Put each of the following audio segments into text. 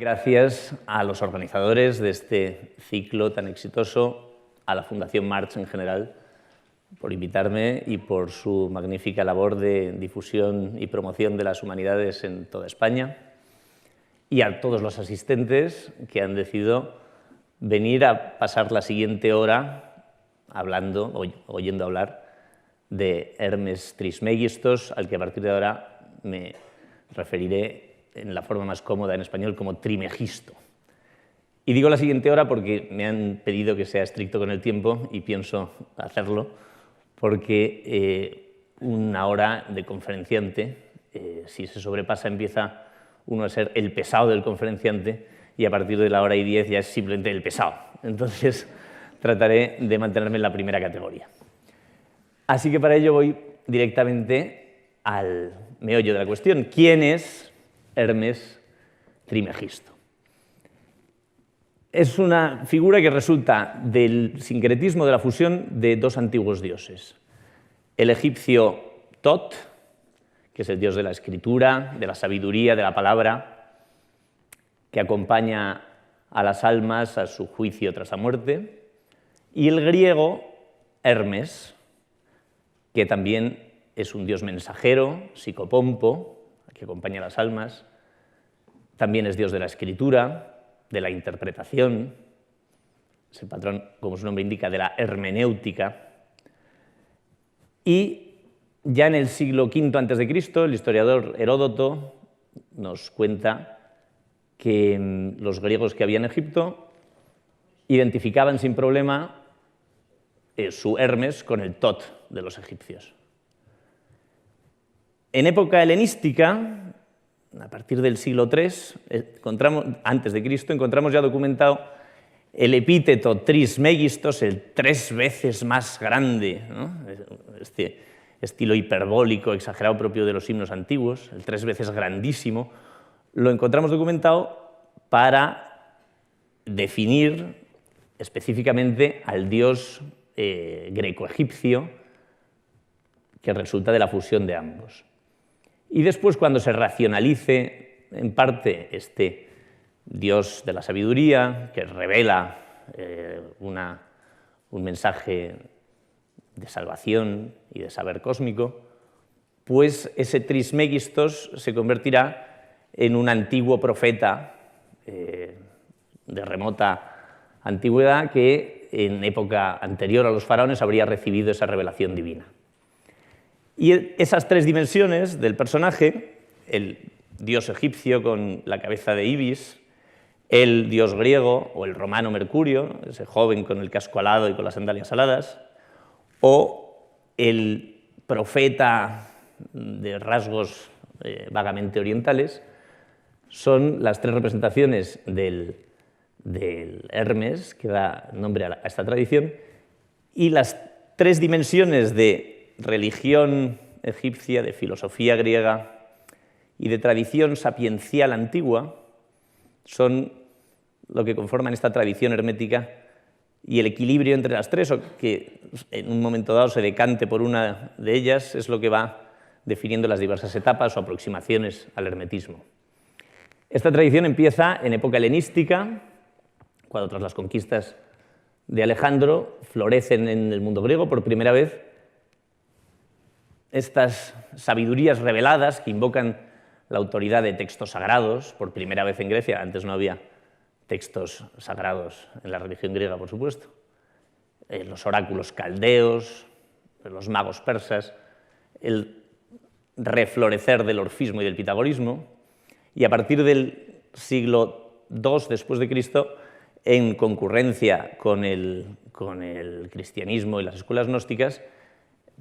Gracias a los organizadores de este ciclo tan exitoso, a la Fundación March en general, por invitarme y por su magnífica labor de difusión y promoción de las humanidades en toda España, y a todos los asistentes que han decidido venir a pasar la siguiente hora oyendo hablar de Hermes Trismegistos, al que a partir de ahora me referiré en la forma más cómoda en español como Trimegisto. Y digo la siguiente hora porque me han pedido que sea estricto con el tiempo y pienso hacerlo, porque una hora de conferenciante, si se sobrepasa, empieza uno a ser el pesado del conferenciante y a partir de la hora y 10 ya es simplemente el pesado. Entonces trataré de mantenerme en la primera categoría. Así que para ello voy directamente al meollo de la cuestión. ¿Quién es Hermes Trimegisto? Es una figura que resulta del sincretismo, de la fusión de dos antiguos dioses. El egipcio Tot, que es el dios de la escritura, de la sabiduría, de la palabra, que acompaña a las almas a su juicio tras la muerte, y el griego Hermes, que también es un dios mensajero, psicopompo, que acompaña a las almas, también es dios de la escritura, de la interpretación, es el patrón, como su nombre indica, de la hermenéutica. Y ya en el siglo V a.C., el historiador Heródoto nos cuenta que los griegos que había en Egipto identificaban sin problema su Hermes con el Tot de los egipcios. En época helenística, a partir del siglo III, antes de Cristo, encontramos ya documentado el epíteto Trismegistos, el 3 veces más grande, ¿no? Este estilo hiperbólico, exagerado propio de los himnos antiguos, el 3 veces grandísimo, lo encontramos documentado para definir específicamente al dios greco-egipcio que resulta de la fusión de ambos. Y después, cuando se racionalice en parte este dios de la sabiduría, que revela un mensaje de salvación y de saber cósmico, pues ese Trismegistos se convertirá en un antiguo profeta de remota antigüedad que en época anterior a los faraones habría recibido esa revelación divina. Y esas tres dimensiones del personaje, el dios egipcio con la cabeza de Ibis, el dios griego o el romano Mercurio, ese joven con el casco alado y con las sandalias aladas, o el profeta de rasgos vagamente orientales, son las tres representaciones del Hermes, que da nombre a esta tradición, y las tres dimensiones de religión egipcia, de filosofía griega y de tradición sapiencial antigua son lo que conforman esta tradición hermética, y el equilibrio entre las tres, o que en un momento dado se decante por una de ellas, es lo que va definiendo las diversas etapas o aproximaciones al hermetismo. Esta tradición empieza en época helenística, cuando tras las conquistas de Alejandro florecen en el mundo griego por primera vez estas sabidurías reveladas que invocan la autoridad de textos sagrados, por primera vez en Grecia. Antes no había textos sagrados en la religión griega, por supuesto. Los oráculos caldeos, los magos persas, el reflorecer del orfismo y del pitagorismo, y a partir del siglo II después de Cristo, en concurrencia con el cristianismo y las escuelas gnósticas,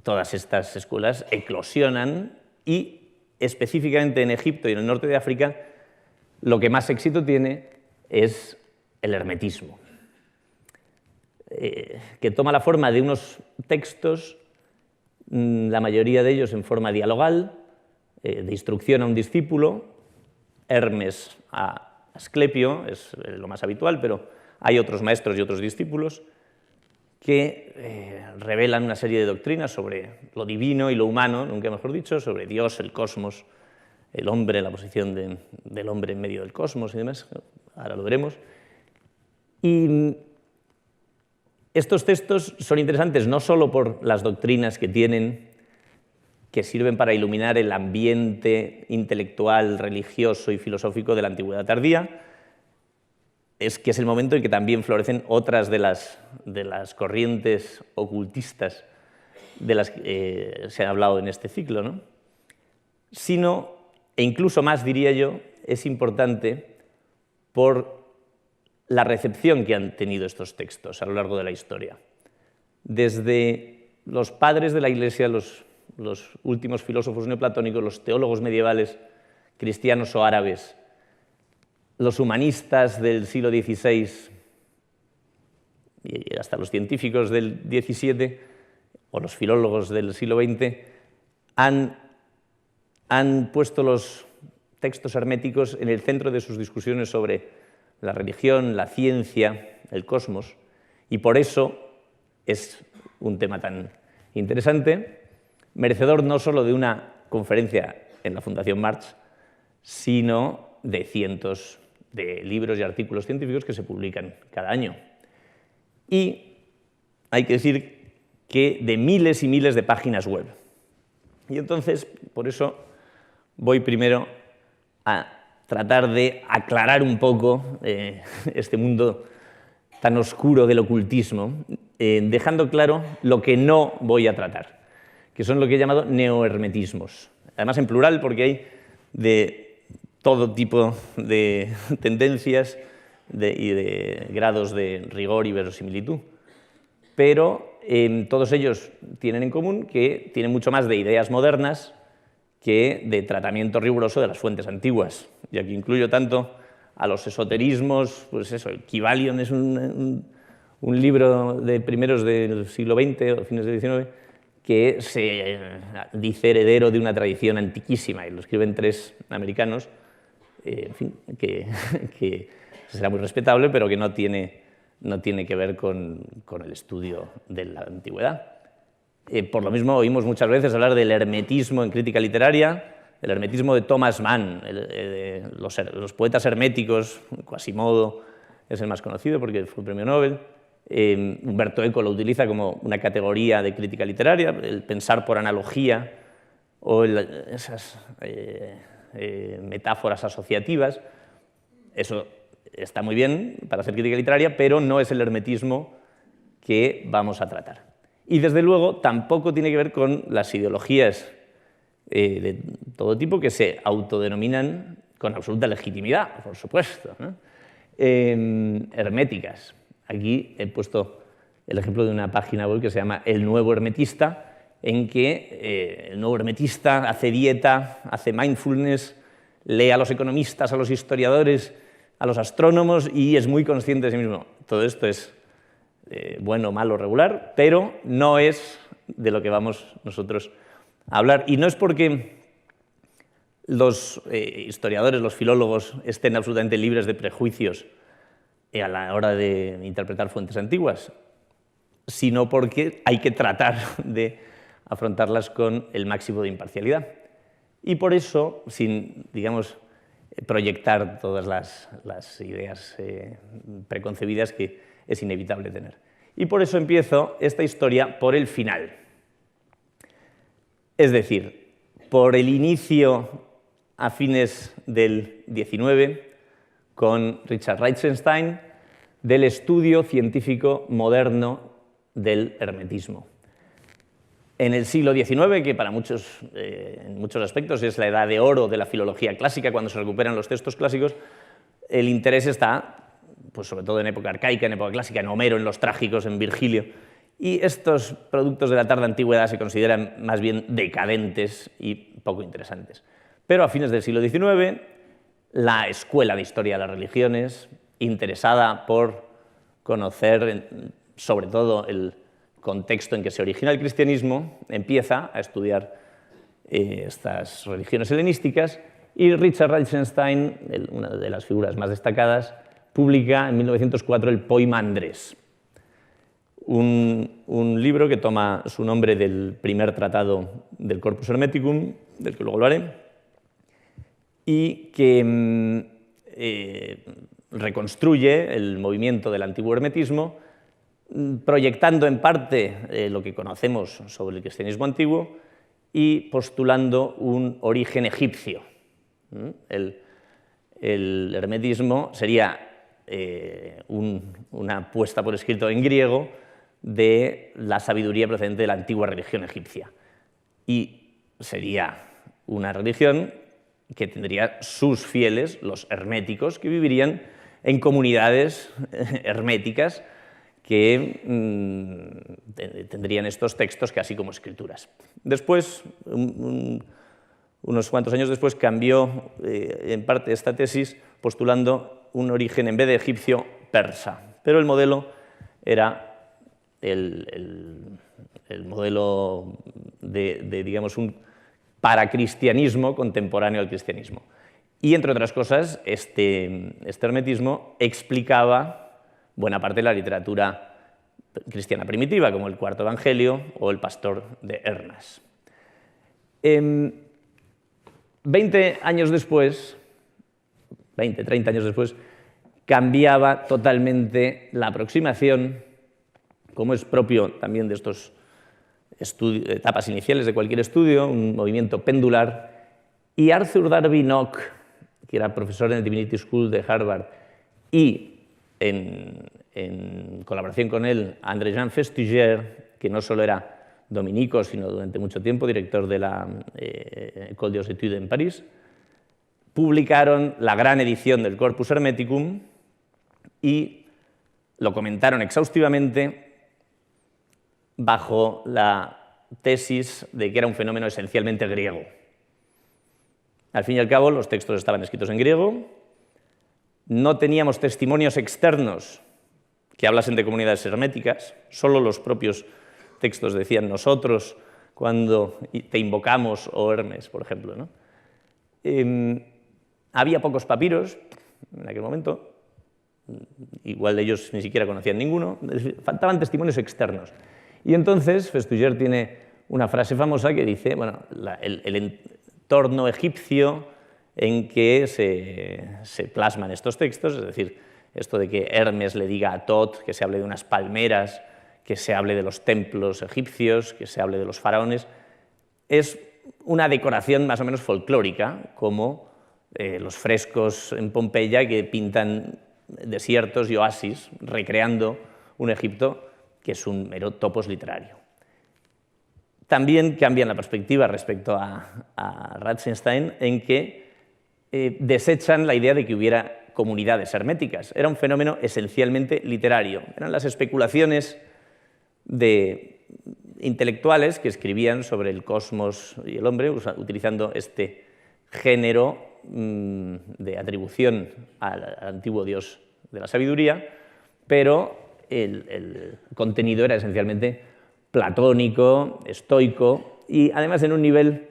todas estas escuelas eclosionan y, específicamente en Egipto y en el norte de África, lo que más éxito tiene es el hermetismo, que toma la forma de unos textos, la mayoría de ellos en forma dialogal, de instrucción a un discípulo. Hermes a Asclepio es lo más habitual, pero hay otros maestros y otros discípulos que revelan una serie de doctrinas sobre lo divino y lo humano, nunca mejor dicho, sobre Dios, el cosmos, el hombre, la posición del hombre en medio del cosmos y demás, ahora lo veremos. Y estos textos son interesantes no solo por las doctrinas que tienen, que sirven para iluminar el ambiente intelectual, religioso y filosófico de la antigüedad tardía, es que es el momento en que también florecen otras de las corrientes ocultistas de las que se ha hablado en este ciclo, ¿no? Sino, e incluso más diría yo, es importante por la recepción que han tenido estos textos a lo largo de la historia. Desde los padres de la Iglesia, los últimos filósofos neoplatónicos, los teólogos medievales, cristianos o árabes, los humanistas del siglo XVI y hasta los científicos del XVII o los filólogos del siglo XX han puesto los textos herméticos en el centro de sus discusiones sobre la religión, la ciencia, el cosmos, y por eso es un tema tan interesante, merecedor no solo de una conferencia en la Fundación March, sino de cientos de libros y artículos científicos que se publican cada año. Y hay que decir que de miles y miles de páginas web. Y entonces, por eso, voy primero a tratar de aclarar un poco este mundo tan oscuro del ocultismo, dejando claro lo que no voy a tratar, que son lo que he llamado neohermetismos. Además en plural, porque hay de todo tipo de tendencias y de grados de rigor y verosimilitud. Pero todos ellos tienen en común que tienen mucho más de ideas modernas que de tratamiento riguroso de las fuentes antiguas. Y aquí incluyo tanto a los esoterismos, pues eso, el Kybalion es un libro de primeros del siglo XX o fines del XIX que se dice heredero de una tradición antiquísima, y lo escriben 3 americanos, en fin, que será muy respetable, pero que no tiene que ver con el estudio de la antigüedad. Por lo mismo oímos muchas veces hablar del hermetismo en crítica literaria, del hermetismo de Thomas Mann, los poetas herméticos, Quasimodo es el más conocido porque fue premio Nobel, Umberto Eco lo utiliza como una categoría de crítica literaria, el pensar por analogía o esas metáforas asociativas. Eso está muy bien para hacer crítica literaria, pero no es el hermetismo que vamos a tratar. Y desde luego tampoco tiene que ver con las ideologías de todo tipo que se autodenominan con absoluta legitimidad, por supuesto, ¿no? Herméticas. Aquí he puesto el ejemplo de una página web que se llama El Nuevo Hermetista, en que el nuevo hermetista hace dieta, hace mindfulness, lee a los economistas, a los historiadores, a los astrónomos y es muy consciente de sí mismo. Todo esto es bueno, malo, regular, pero no es de lo que vamos nosotros a hablar. Y no es porque los historiadores, los filólogos, estén absolutamente libres de prejuicios a la hora de interpretar fuentes antiguas, sino porque hay que tratar de afrontarlas con el máximo de imparcialidad. Y por eso, sin, digamos, proyectar todas las ideas preconcebidas que es inevitable tener. Y por eso empiezo esta historia por el final. Es decir, por el inicio a fines del XIX, con Richard Reichenstein, del estudio científico moderno del hermetismo. En el siglo XIX, que para muchos, en muchos aspectos es la edad de oro de la filología clásica, cuando se recuperan los textos clásicos, el interés está, pues sobre todo en época arcaica, en época clásica, en Homero, en los trágicos, en Virgilio, y estos productos de la tarda antigüedad se consideran más bien decadentes y poco interesantes. Pero a fines del siglo XIX, la Escuela de Historia de las Religiones, interesada por conocer sobre todo el contexto en que se origina el cristianismo, empieza a estudiar estas religiones helenísticas y Richard Reichenstein, una de las figuras más destacadas, publica en 1904 el Poimandres, un libro que toma su nombre del primer tratado del Corpus Hermeticum, del que luego hablaré, y que reconstruye el movimiento del antiguo hermetismo, proyectando en parte lo que conocemos sobre el cristianismo antiguo y postulando un origen egipcio. El hermetismo sería una puesta por escrito en griego de la sabiduría procedente de la antigua religión egipcia. Y sería una religión que tendría sus fieles, los herméticos, que vivirían en comunidades herméticas que tendrían estos textos casi como escrituras. Después, unos cuantos años después, cambió en parte esta tesis postulando un origen, en vez de egipcio, persa. Pero el modelo era el modelo de, digamos, un paracristianismo contemporáneo al cristianismo. Y, entre otras cosas, este hermetismo explicaba buena parte de la literatura cristiana primitiva, como el Cuarto Evangelio o el Pastor de Hermas. 20 años después, 20, 30 años después, cambiaba totalmente la aproximación, como es propio también de estos etapas iniciales de cualquier estudio, un movimiento pendular, y Arthur Darby Nock, que era profesor en el Divinity School de Harvard, y en colaboración con él, André-Jean Festugière, que no solo era dominico, sino durante mucho tiempo director de la École des Études en París, publicaron la gran edición del Corpus Hermeticum y lo comentaron exhaustivamente bajo la tesis de que era un fenómeno esencialmente griego. Al fin y al cabo, los textos estaban escritos en griego, no teníamos testimonios externos que hablasen de comunidades herméticas, solo los propios textos decían nosotros cuando te invocamos, oh Hermes, por ejemplo, ¿no? Había pocos papiros en aquel momento, igual de ellos ni siquiera conocían ninguno, faltaban testimonios externos. Y entonces Festugière tiene una frase famosa que dice, bueno, el entorno egipcio en que se plasman estos textos, es decir, esto de que Hermes le diga a Tot que se hable de unas palmeras, que se hable de los templos egipcios, que se hable de los faraones, es una decoración más o menos folclórica, como los frescos en Pompeya que pintan desiertos y oasis, recreando un Egipto que es un mero topos literario. También cambian la perspectiva respecto a Reitzenstein en que desechan la idea de que hubiera comunidades herméticas. Era un fenómeno esencialmente literario. Eran las especulaciones de intelectuales que escribían sobre el cosmos y el hombre, utilizando este género de atribución al antiguo dios de la sabiduría, pero el contenido era esencialmente platónico, estoico y además en un nivel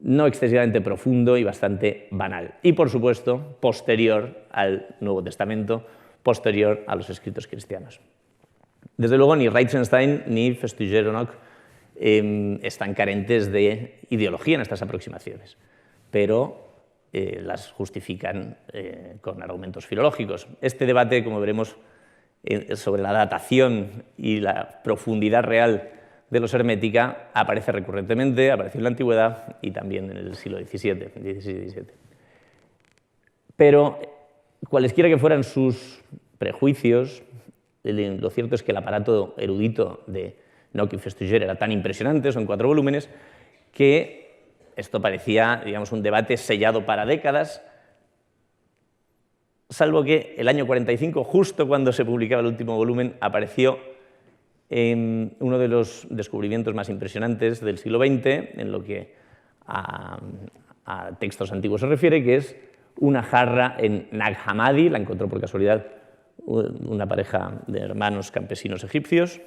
no excesivamente profundo y bastante banal. Y, por supuesto, posterior al Nuevo Testamento, posterior a los escritos cristianos. Desde luego, ni Reitzenstein ni Festugière o Nock están carentes de ideología en estas aproximaciones, pero las justifican con argumentos filológicos. Este debate, como veremos, sobre la datación y la profundidad real de los hermética aparece recurrentemente, apareció en la antigüedad y también en el siglo XVII, XVI y XVII. Pero cualesquiera que fueran sus prejuicios, lo cierto es que el aparato erudito de Nock y Festugière era tan impresionante, son 4 volúmenes, que esto parecía, digamos, un debate sellado para décadas, salvo que el año 45, justo cuando se publicaba el último volumen, apareció uno de los descubrimientos más impresionantes del siglo XX, en lo que a textos antiguos se refiere, que es una jarra en Nag Hammadi, la encontró por casualidad una pareja de hermanos campesinos egipcios,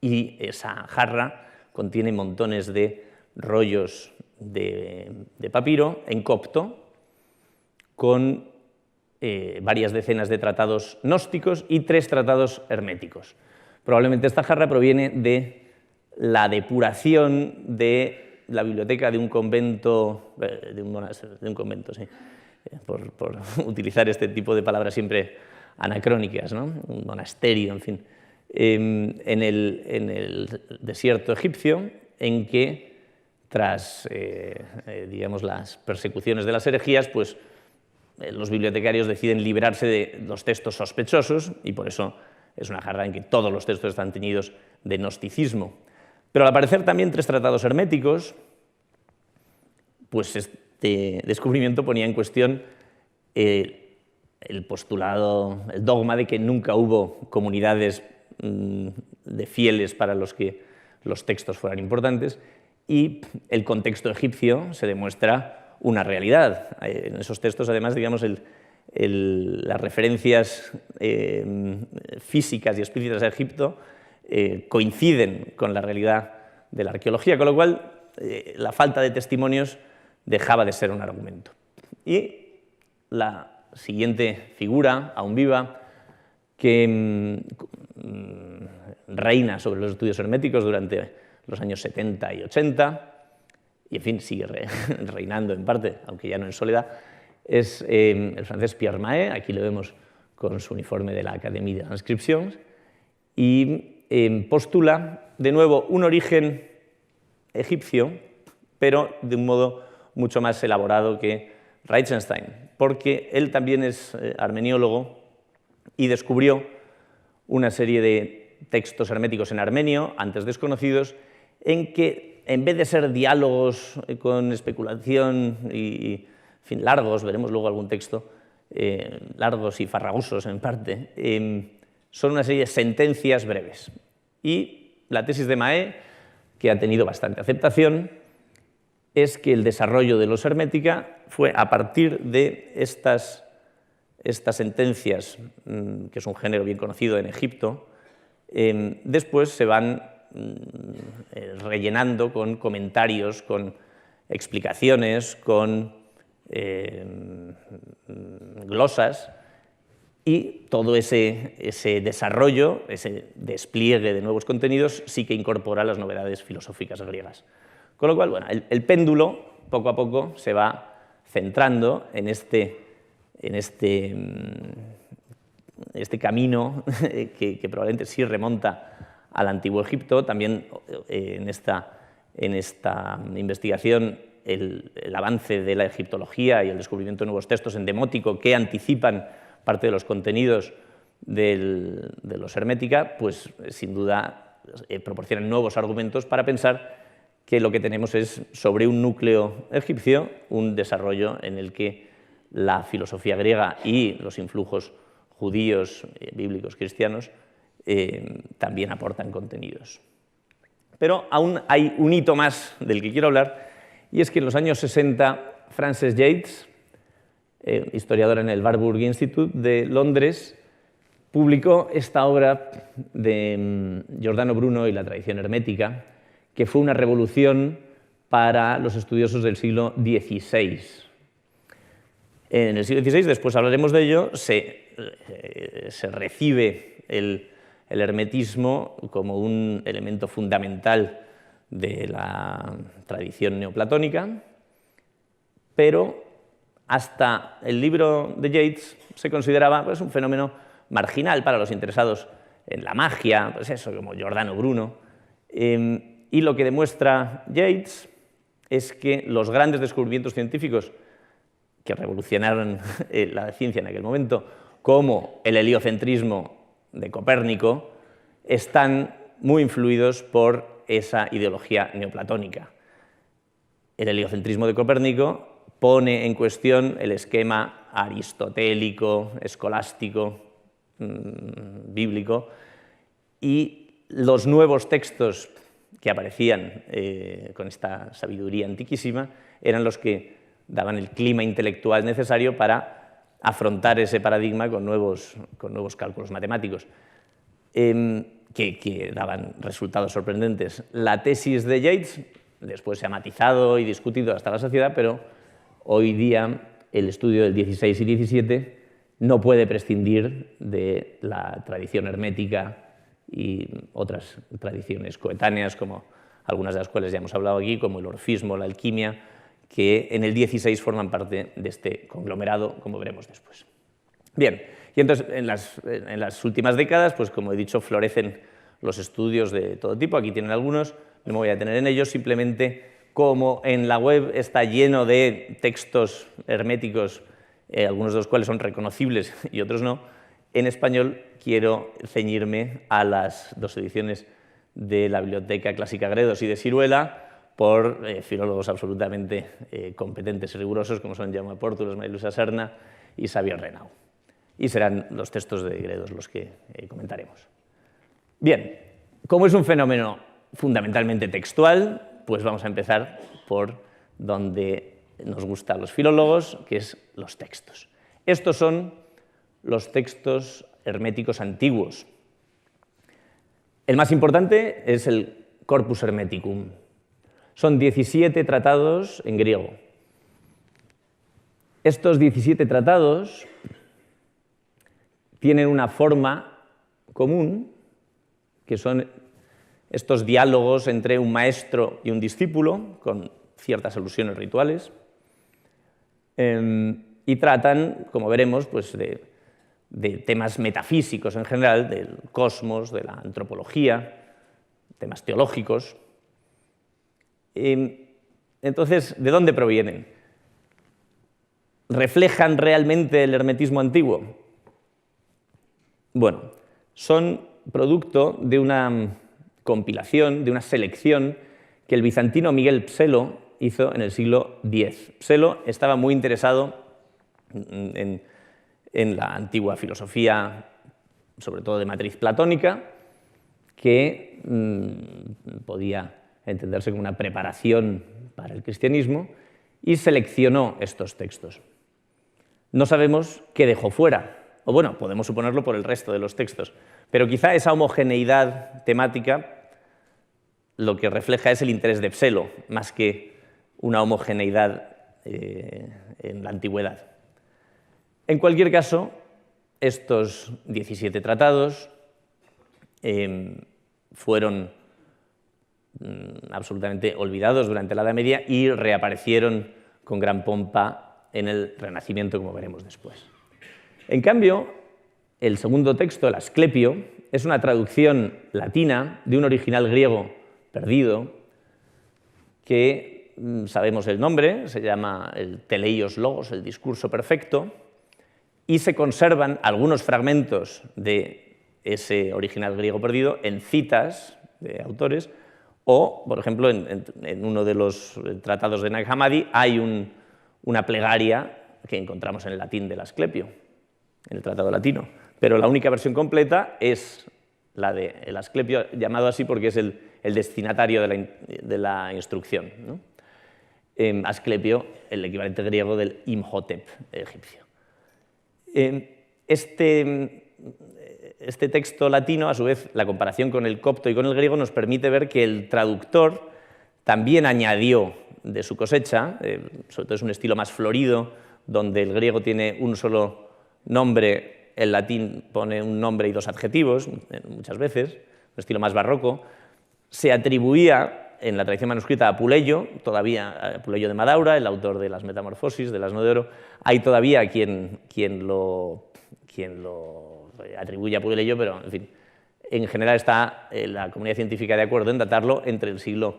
y esa jarra contiene montones de rollos de papiro en copto, con varias decenas de tratados gnósticos y 3 tratados herméticos. Probablemente esta jarra proviene de la depuración de la biblioteca de un convento, por utilizar este tipo de palabras siempre anacrónicas, ¿no? Un monasterio, en fin, en el desierto egipcio, en que tras digamos, las persecuciones de las herejías, pues los bibliotecarios deciden librarse de los textos sospechosos, y por eso es una jarra en que todos los textos están teñidos de gnosticismo. Pero al aparecer también 3 tratados herméticos, pues este descubrimiento ponía en cuestión el postulado, el dogma de que nunca hubo comunidades de fieles para los que los textos fueran importantes, y el contexto egipcio se demuestra una realidad. En esos textos, además, digamos, las referencias físicas y explícitas a Egipto coinciden con la realidad de la arqueología, con lo cual la falta de testimonios dejaba de ser un argumento. Y la siguiente figura, aún viva, que reina sobre los estudios herméticos durante los años 70 y 80, y en fin, sigue reinando en parte, aunque ya no en soledad, es el francés Pierre Mahé. Aquí lo vemos con su uniforme de la Académie des Inscriptions, y postula de nuevo un origen egipcio, pero de un modo mucho más elaborado que Reichenstein, porque él también es armeniólogo y descubrió una serie de textos herméticos en armenio, antes desconocidos, en que, en vez de ser diálogos con especulación y, en fin, largos, veremos luego algún texto, largos y farragosos en parte, son una serie de sentencias breves. Y la tesis de Mahé, que ha tenido bastante aceptación, es que el desarrollo de los hermética fue a partir de estas sentencias, que es un género bien conocido en Egipto, después se van rellenando con comentarios, con explicaciones, con glosas, y todo ese desarrollo, ese despliegue de nuevos contenidos, sí que incorpora las novedades filosóficas griegas. Con lo cual, bueno, el péndulo poco a poco se va centrando en este camino que probablemente sí remonta al Antiguo Egipto. También en esta investigación el avance de la egiptología y el descubrimiento de nuevos textos en demótico que anticipan parte de los contenidos de los hermética, pues sin duda proporcionan nuevos argumentos para pensar que lo que tenemos es, sobre un núcleo egipcio, un desarrollo en el que la filosofía griega y los influjos judíos, bíblicos, cristianos, también aportan contenidos. Pero aún hay un hito más del que quiero hablar, y es que en los años 60 Frances Yates, historiadora en el Warburg Institute de Londres, publicó esta obra de Giordano Bruno y la tradición hermética, que fue una revolución para los estudiosos del siglo XVI. En el siglo XVI, después hablaremos de ello, se recibe el hermetismo como un elemento fundamental de la tradición neoplatónica, pero hasta el libro de Yates se consideraba, pues, un fenómeno marginal para los interesados en la magia, pues eso, como Giordano Bruno. Y lo que demuestra Yates es que los grandes descubrimientos científicos que revolucionaron la ciencia en aquel momento, como el heliocentrismo de Copérnico, están muy influidos por esa ideología neoplatónica. El heliocentrismo de Copérnico pone en cuestión el esquema aristotélico, escolástico, bíblico, y los nuevos textos que aparecían con esta sabiduría antiquísima eran los que daban el clima intelectual necesario para afrontar ese paradigma con nuevos cálculos matemáticos, que daban resultados sorprendentes. La tesis de Yates después se ha matizado y discutido hasta la saciedad, pero hoy día el estudio del 16 y 17 no puede prescindir de la tradición hermética y otras tradiciones coetáneas, como algunas de las cuales ya hemos hablado aquí, como el orfismo, la alquimia, que en el 16 forman parte de este conglomerado, como veremos después. Bien, y entonces en las últimas décadas, pues como he dicho, florecen los estudios de todo tipo. Aquí tienen algunos, no me voy a detener en ellos, simplemente como en la web está lleno de textos herméticos, algunos de los cuales son reconocibles y otros no, en español quiero ceñirme a las dos ediciones de la Biblioteca Clásica Gredos y de Siruela, por filólogos absolutamente competentes y rigurosos, como son Jaume Pórtulos, María Luisa Serna y Xavier Renau. Y serán los textos de Gredos los que comentaremos. Bien, como es un fenómeno fundamentalmente textual, pues vamos a empezar por donde nos gusta a los filólogos, que es los textos. Estos son los textos herméticos antiguos. El más importante es el Corpus Hermeticum. Son 17 tratados en griego. Estos 17 tratados tienen una forma común, que son estos diálogos entre un maestro y un discípulo, con ciertas alusiones rituales, y tratan, como veremos, pues de temas metafísicos en general, del cosmos, de la antropología, temas teológicos. Entonces, ¿de dónde provienen? ¿Reflejan realmente el hermetismo antiguo? Bueno, son producto de una compilación, de una selección que el bizantino Miguel Pselo hizo en el siglo X. Pselo estaba muy interesado en la antigua filosofía, sobre todo de matriz platónica, que podía entenderse como una preparación para el cristianismo, y seleccionó estos textos. No sabemos qué dejó fuera, o bueno, podemos suponerlo por el resto de los textos, pero quizá esa homogeneidad temática lo que refleja es el interés de Pselo, más que una homogeneidad en la antigüedad. En cualquier caso, estos 17 tratados fueron absolutamente olvidados durante la Edad Media y reaparecieron con gran pompa en el Renacimiento, como veremos después. En cambio, el segundo texto, el Asclepio, es una traducción latina de un original griego perdido, que sabemos el nombre, se llama el Teleios Logos, el discurso perfecto, y se conservan algunos fragmentos de ese original griego perdido en citas de autores, o, por ejemplo, en uno de los tratados de Nag Hammadi hay una plegaria que encontramos en el latín del Asclepio, en el tratado latino, pero la única versión completa es la del Asclepio, llamado así porque es el destinatario de la instrucción, ¿no? Asclepio, el equivalente griego del Imhotep egipcio. Este texto latino, a su vez, la comparación con el copto y con el griego nos permite ver que el traductor también añadió de su cosecha, sobre todo es un estilo más florido, donde el griego tiene un solo nombre, el latín pone un nombre y dos adjetivos, muchas veces, un estilo más barroco. Se atribuía en la tradición manuscrita a Puleyo, todavía a Puleyo de Madaura, el autor de las Metamorfosis, del Asno de Oro. Hay todavía quien lo atribuye a Puleyo, pero en fin, en general está la comunidad científica de acuerdo en datarlo entre el siglo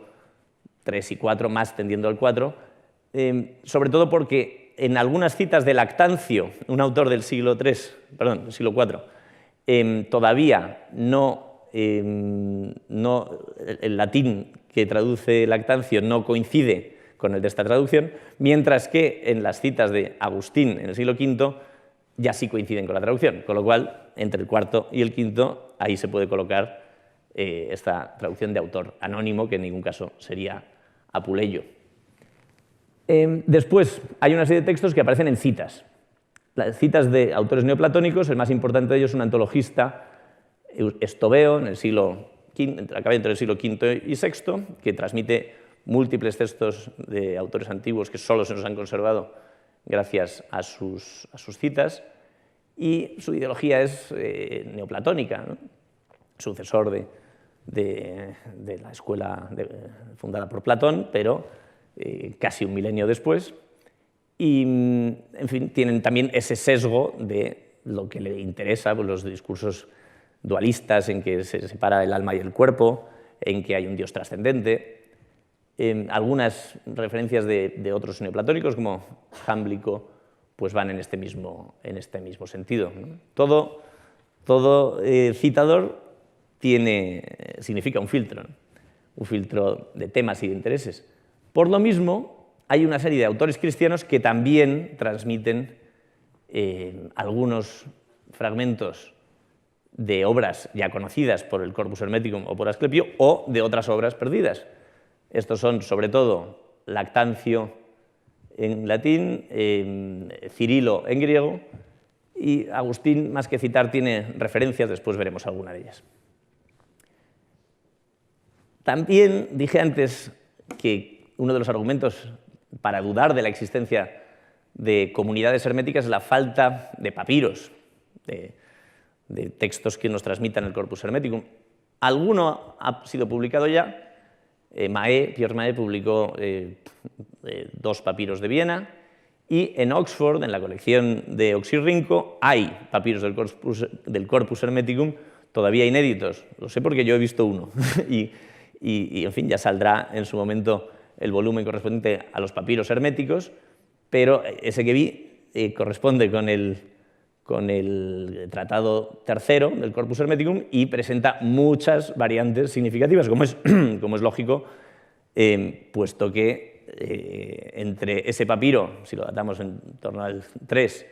III y IV, más tendiendo al IV, sobre todo porque en algunas citas de Lactancio, un autor del siglo IV, todavía el latín que traduce Lactancio no coincide con el de esta traducción, mientras que en las citas de Agustín en el siglo V ya sí coinciden con la traducción, con lo cual entre el IV y el V ahí se puede colocar esta traducción de autor anónimo, que en ningún caso sería Apuleyo. Después hay una serie de textos que aparecen en citas. Las citas de autores neoplatónicos, el más importante de ellos es un antologista, Estobeo, acaba entre el siglo V y VI, que transmite múltiples textos de autores antiguos que solo se nos han conservado gracias a sus citas, y su ideología es neoplatónica, ¿no? Sucesor de la escuela fundada por Platón, pero casi un milenio después, y, en fin, tienen también ese sesgo de lo que le interesa, pues, los discursos dualistas en que se separa el alma y el cuerpo, en que hay un Dios trascendente. Algunas referencias de otros neoplatónicos, como Jámblico, pues van en este mismo sentido, ¿no? Todo citador significa un filtro, ¿no? Un filtro de temas y de intereses. Por lo mismo, hay una serie de autores cristianos que también transmiten algunos fragmentos de obras ya conocidas por el Corpus Hermeticum o por Asclepio, o de otras obras perdidas. Estos son, sobre todo, Lactancio en latín, Cirilo en griego, y Agustín, más que citar, tiene referencias, después veremos alguna de ellas. También dije antes que uno de los argumentos para dudar de la existencia de comunidades herméticas es la falta de papiros, de textos que nos transmitan el Corpus Hermeticum. Alguno ha sido publicado ya. Pierre Mahé publicó 2 papiros de Viena, y en Oxford, en la colección de Oxirrinco, hay papiros del Corpus Hermeticum todavía inéditos. Lo sé porque yo he visto uno. y, en fin, ya saldrá en su momento el volumen correspondiente a los papiros herméticos, pero ese que vi corresponde con el tratado tercero del Corpus Hermeticum y presenta muchas variantes significativas, como es lógico, puesto que entre ese papiro, si lo datamos en torno al 3,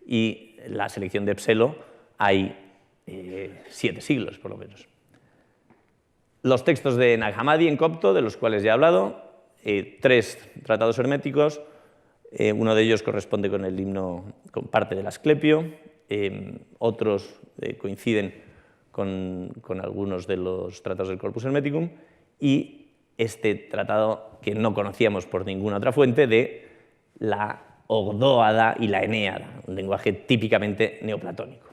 y la selección de Pselo, hay 7 siglos, por lo menos. Los textos de Nag Hammadi en copto, de los cuales ya he hablado, 3 tratados herméticos, uno de ellos corresponde con el himno, con parte del Asclepio, otros coinciden con algunos de los tratados del Corpus Hermeticum, y este tratado que no conocíamos por ninguna otra fuente de la Ogdóada y la Enéada, un lenguaje típicamente neoplatónico.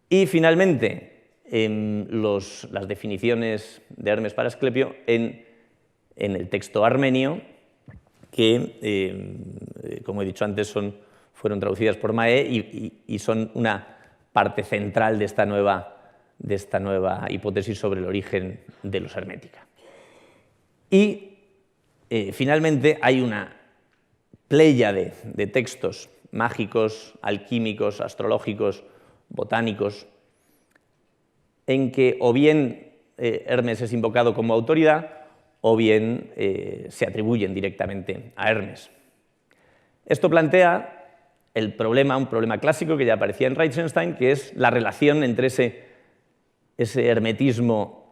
Y finalmente, las definiciones de Hermes para Asclepio en el texto armenio, que, como he dicho antes, fueron traducidas por Mahé y son una parte central de esta nueva hipótesis sobre el origen de los hermética. Y, finalmente, hay una pléyade de textos mágicos, alquímicos, astrológicos, botánicos, en que o bien Hermes es invocado como autoridad, o bien se atribuyen directamente a Hermes. Esto plantea un problema clásico que ya aparecía en Reichenstein, que es la relación entre ese hermetismo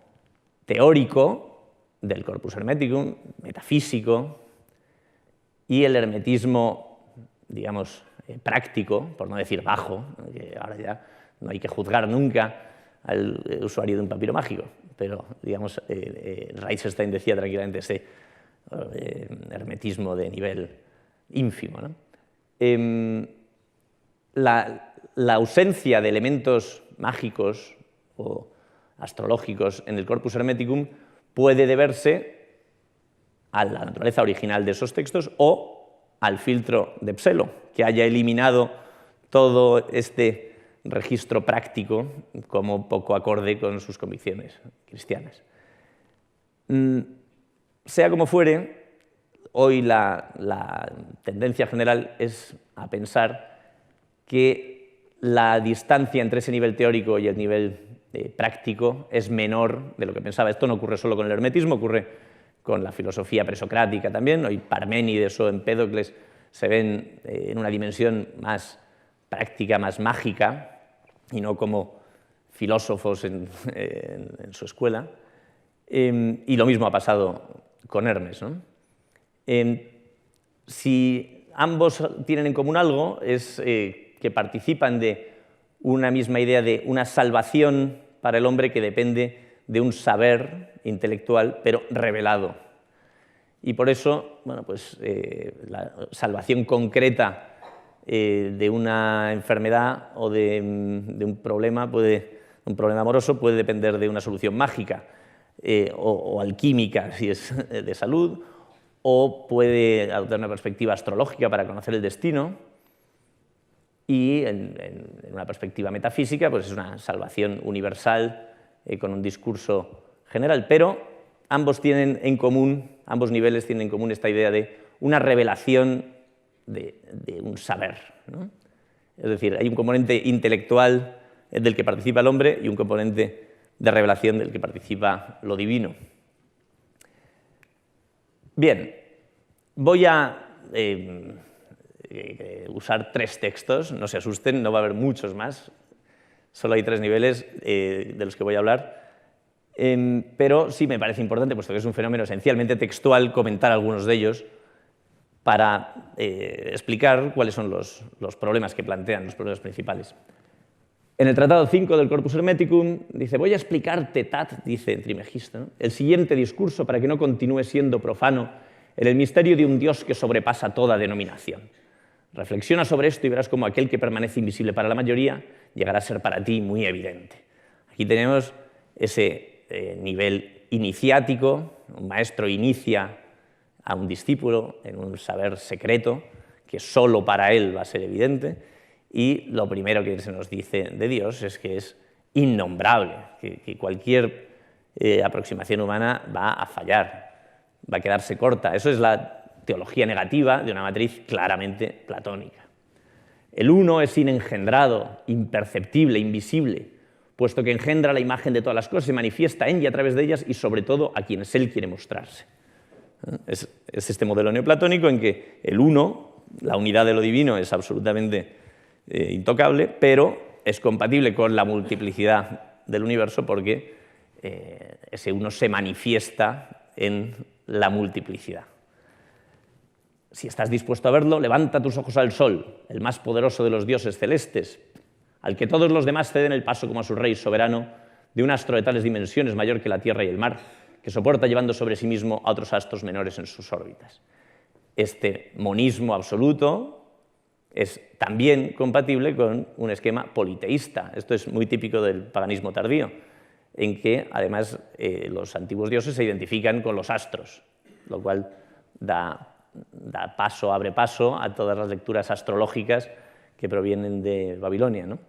teórico del Corpus Hermeticum, metafísico, y el hermetismo, digamos, práctico, por no decir bajo, que ahora ya no hay que juzgar nunca al usuario de un papiro mágico, pero, digamos, Reichenstein decía tranquilamente ese hermetismo de nivel ínfimo, ¿no? La ausencia de elementos mágicos o astrológicos en el Corpus Hermeticum puede deberse a la naturaleza original de esos textos o al filtro de Pselo, que haya eliminado todo este registro práctico como poco acorde con sus convicciones cristianas. Sea como fuere, hoy la tendencia general es a pensar que la distancia entre ese nivel teórico y el nivel práctico es menor de lo que pensaba. Esto no ocurre solo con el hermetismo, ocurre con la filosofía presocrática también. Hoy Parménides o Empédocles se ven en una dimensión más práctica, más mágica, y no como filósofos en su escuela. Y lo mismo ha pasado con Hermes, ¿no? Si ambos tienen en común algo, es que participan de una misma idea de una salvación para el hombre que depende de un saber intelectual, pero revelado. Y por eso, bueno, pues, la salvación concreta de una enfermedad o de un problema amoroso puede depender de una solución mágica o alquímica, si es de salud, o puede adoptar una perspectiva astrológica para conocer el destino, y en una perspectiva metafísica pues es una salvación universal con un discurso general, pero ambos tienen en común, ambos niveles tienen en común esta idea de una revelación de un saber, ¿no? Es decir, hay un componente intelectual del que participa el hombre y un componente de revelación del que participa lo divino. Bien, voy a usar 3 textos, no se asusten, no va a haber muchos más, solo hay 3 niveles de los que voy a hablar, pero sí me parece importante, puesto que es un fenómeno esencialmente textual, comentar algunos de ellos para explicar cuáles son los problemas que plantean, los problemas principales. En el Tratado 5 del Corpus Hermeticum dice: voy a explicarte, Tat, dice Trimegisto, ¿no?, el siguiente discurso para que no continúe siendo profano en el misterio de un Dios que sobrepasa toda denominación. Reflexiona sobre esto y verás cómo aquel que permanece invisible para la mayoría llegará a ser para ti muy evidente. Aquí tenemos ese nivel iniciático, un maestro inicia a un discípulo en un saber secreto que solo para él va a ser evidente, y lo primero que se nos dice de Dios es que es innombrable, que cualquier aproximación humana va a fallar, va a quedarse corta. Eso es la teología negativa de una matriz claramente platónica. El uno es inengendrado, imperceptible, invisible, puesto que engendra la imagen de todas las cosas, se manifiesta en y a través de ellas y sobre todo a quienes él quiere mostrarse. Es este modelo neoplatónico en que el uno, la unidad de lo divino, es absolutamente intocable, pero es compatible con la multiplicidad del universo porque ese uno se manifiesta en la multiplicidad. Si estás dispuesto a verlo, levanta tus ojos al sol, el más poderoso de los dioses celestes, al que todos los demás ceden el paso como a su rey soberano, de un astro de tales dimensiones mayor que la tierra y el mar, que soporta llevando sobre sí mismo a otros astros menores en sus órbitas. Este monismo absoluto es también compatible con un esquema politeísta. Esto es muy típico del paganismo tardío, en que además los antiguos dioses se identifican con los astros, lo cual abre paso a todas las lecturas astrológicas que provienen de Babilonia, ¿no?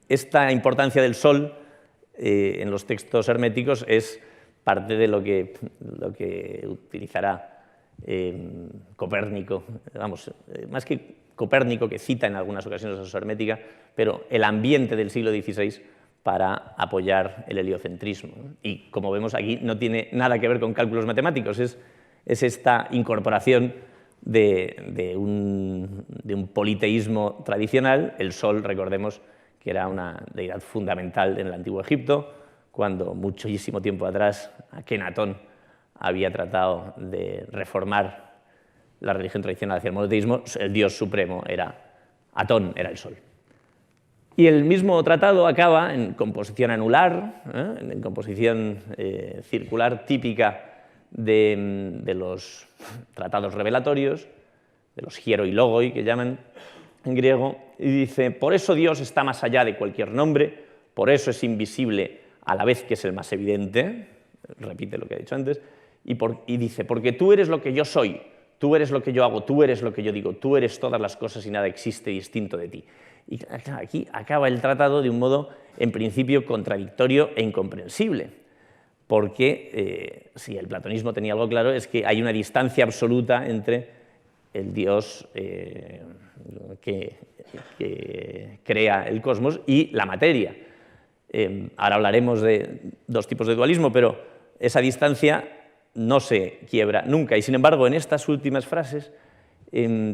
Esta importancia del sol en los textos herméticos es parte de lo que utilizará Copérnico, vamos, más que Copérnico, que cita en algunas ocasiones a su hermética, pero el ambiente del siglo XVI para apoyar el heliocentrismo, ¿no? Y como vemos aquí no tiene nada que ver con cálculos matemáticos, es esta incorporación de un politeísmo tradicional. El sol, recordemos que era una deidad fundamental en el antiguo Egipto, cuando muchísimo tiempo atrás Akenatón había tratado de reformar la religión tradicional hacia el monoteísmo. El dios supremo era Atón, era el sol. Y el mismo tratado acaba en composición anular, en composición circular típica de los tratados revelatorios, de los hiero y logoi que llaman en griego, y dice: por eso Dios está más allá de cualquier nombre, por eso es invisible a la vez que es el más evidente, repite lo que he dicho antes, y dice: porque tú eres lo que yo soy, tú eres lo que yo hago, tú eres lo que yo digo, tú eres todas las cosas y nada existe distinto de ti. Y aquí acaba el tratado de un modo, en principio, contradictorio e incomprensible, porque si el platonismo tenía algo claro es que hay una distancia absoluta entre el Dios que crea el cosmos y la materia. Ahora hablaremos de 2 tipos de dualismo, pero esa distancia no se quiebra nunca, y sin embargo en estas últimas frases,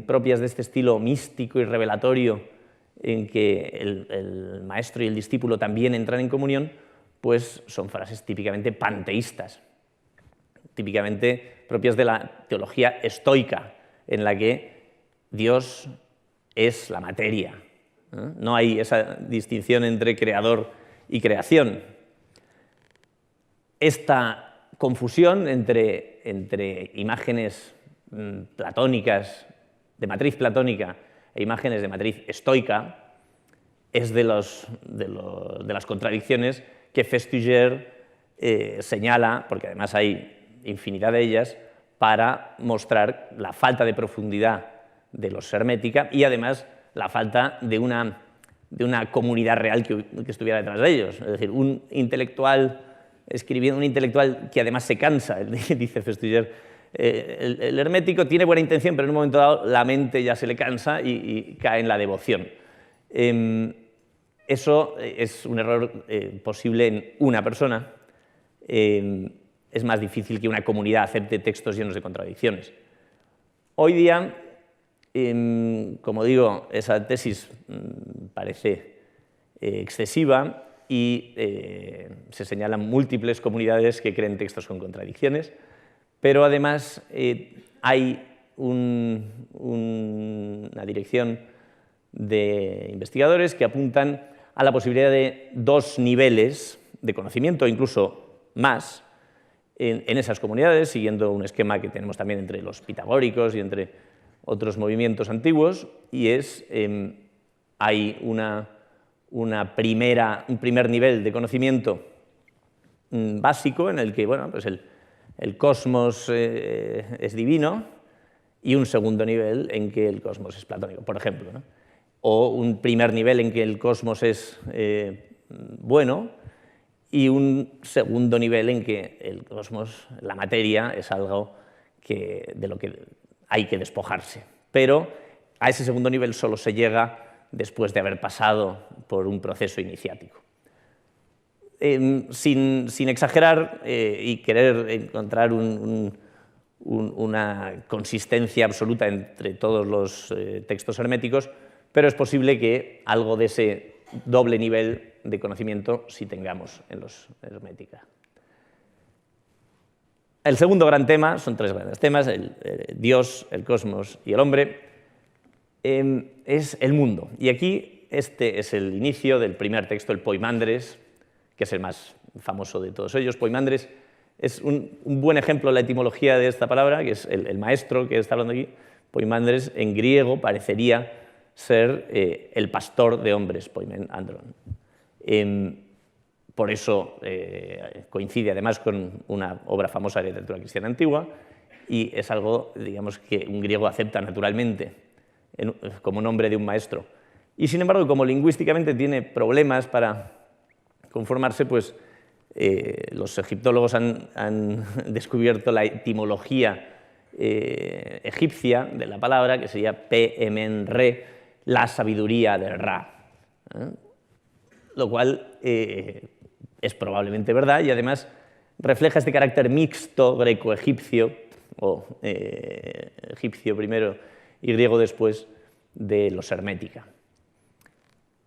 propias de este estilo místico y revelatorio, en que el maestro y el discípulo también entran en comunión, pues son frases típicamente panteístas, típicamente propias de la teología estoica, en la que Dios es la materia, ¿no? No hay esa distinción entre creador y creación. Esta confusión entre imágenes platónicas, de matriz platónica, e imágenes de matriz estoica, es de las contradicciones que Festuger señala, porque además hay infinidad de ellas, para mostrar la falta de profundidad de los hermética y además la falta de una comunidad real que estuviera detrás de ellos. Es decir, un intelectual escribiendo, un intelectual que además se cansa, dice Festuger, el hermético tiene buena intención, pero en un momento dado la mente ya se le cansa y cae en la devoción. Eso es un error posible en una persona. Es más difícil que una comunidad acepte textos llenos de contradicciones. Hoy día, como digo, esa tesis parece excesiva y se señalan múltiples comunidades que creen textos con contradicciones, pero además hay una dirección de investigadores que apuntan a la posibilidad de 2 niveles de conocimiento, incluso más, en esas comunidades, siguiendo un esquema que tenemos también entre los pitagóricos y entre otros movimientos antiguos, y es, hay un primer nivel de conocimiento básico en el que, bueno, pues el cosmos es divino, y un segundo nivel en que el cosmos es platónico, por ejemplo, ¿no? O un primer nivel en que el cosmos es bueno, y un segundo nivel en que el cosmos, la materia, es algo de lo que hay que despojarse. Pero a ese segundo nivel solo se llega después de haber pasado por un proceso iniciático. Sin exagerar y querer encontrar una consistencia absoluta entre todos los textos herméticos, pero es posible que algo de ese doble nivel de conocimiento sí tengamos en los hermética. El segundo gran tema, son 3 grandes temas, Dios, el cosmos y el hombre, es el mundo. Y aquí este es el inicio del primer texto, el Poimandres, que es el más famoso de todos ellos. Poimandres es un buen ejemplo de la etimología de esta palabra, que es el maestro que está hablando aquí. Poimandres en griego parecería ser el pastor de hombres, poimen andron. Por eso coincide además con una obra famosa de literatura cristiana antigua y es algo, digamos, que un griego acepta naturalmente como nombre de un maestro. Y sin embargo, como lingüísticamente tiene problemas para conformarse, pues los egiptólogos han descubierto la etimología egipcia de la palabra, que sería Pe-emen-re, la sabiduría de Ra, lo cual es probablemente verdad y además refleja este carácter mixto greco-egipcio, o egipcio primero y griego después, de los hermética.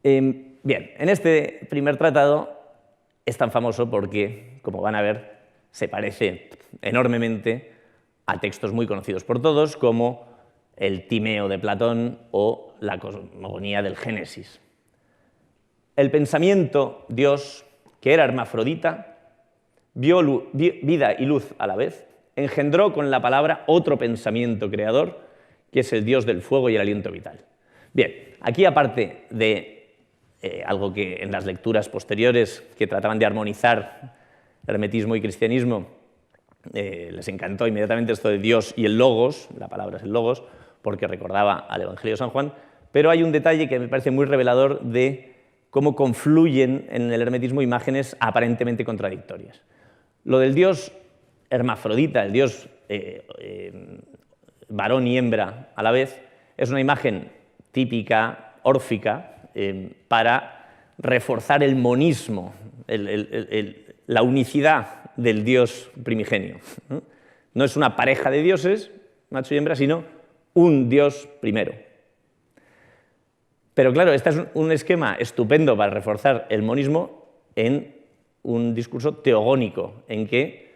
Bien, en este primer tratado es tan famoso porque, como van a ver, se parece enormemente a textos muy conocidos por todos, como el Timeo de Platón o la cosmogonía del Génesis. El pensamiento Dios, que era hermafrodita, vio vida y luz a la vez, engendró con la palabra otro pensamiento creador, que es el Dios del fuego y el aliento vital. Bien, aquí aparte de algo que en las lecturas posteriores que trataban de armonizar hermetismo y cristianismo les encantó inmediatamente esto de Dios y el Logos, la palabra es el Logos, porque recordaba al Evangelio de San Juan, pero hay un detalle que me parece muy revelador de cómo confluyen en el hermetismo imágenes aparentemente contradictorias. Lo del Dios hermafrodita, el Dios varón y hembra a la vez, es una imagen típica, órfica, para reforzar el monismo, la unicidad del Dios primigenio. No es una pareja de dioses, macho y hembra, sino un Dios primero. Pero claro, este es un esquema estupendo para reforzar el monismo en un discurso teogónico, en que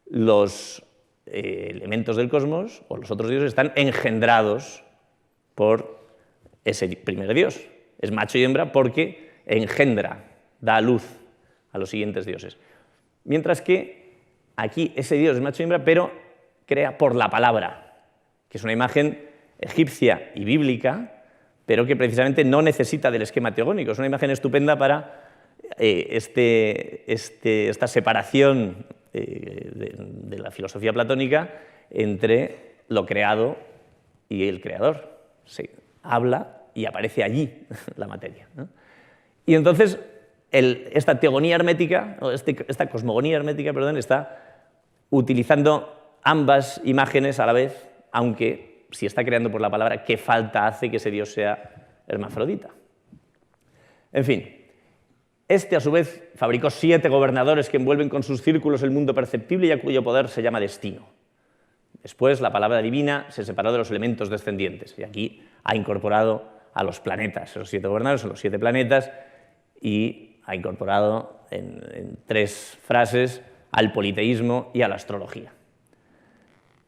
los elementos del cosmos o los otros dioses están engendrados por ese primer Dios. Es macho y hembra porque engendra, da luz a los siguientes dioses. Mientras que aquí ese Dios es macho y hembra, pero crea por la palabra, que es una imagen egipcia y bíblica, pero que precisamente no necesita del esquema teogónico. Es una imagen estupenda para esta separación de la filosofía platónica entre lo creado y el creador. Se habla y aparece allí la materia, ¿no? Y entonces esta teogonía hermética, o esta cosmogonía hermética, perdón, está utilizando ambas imágenes a la vez, aunque si está creando por la palabra, ¿qué falta hace que ese Dios sea hermafrodita? En fin, este a su vez fabricó 7 gobernadores que envuelven con sus círculos el mundo perceptible y a cuyo poder se llama destino. Después la palabra divina se separó de los elementos descendientes y aquí ha incorporado a los planetas. Esos 7 gobernadores son los 7 planetas y ha incorporado en 3 frases al politeísmo y a la astrología.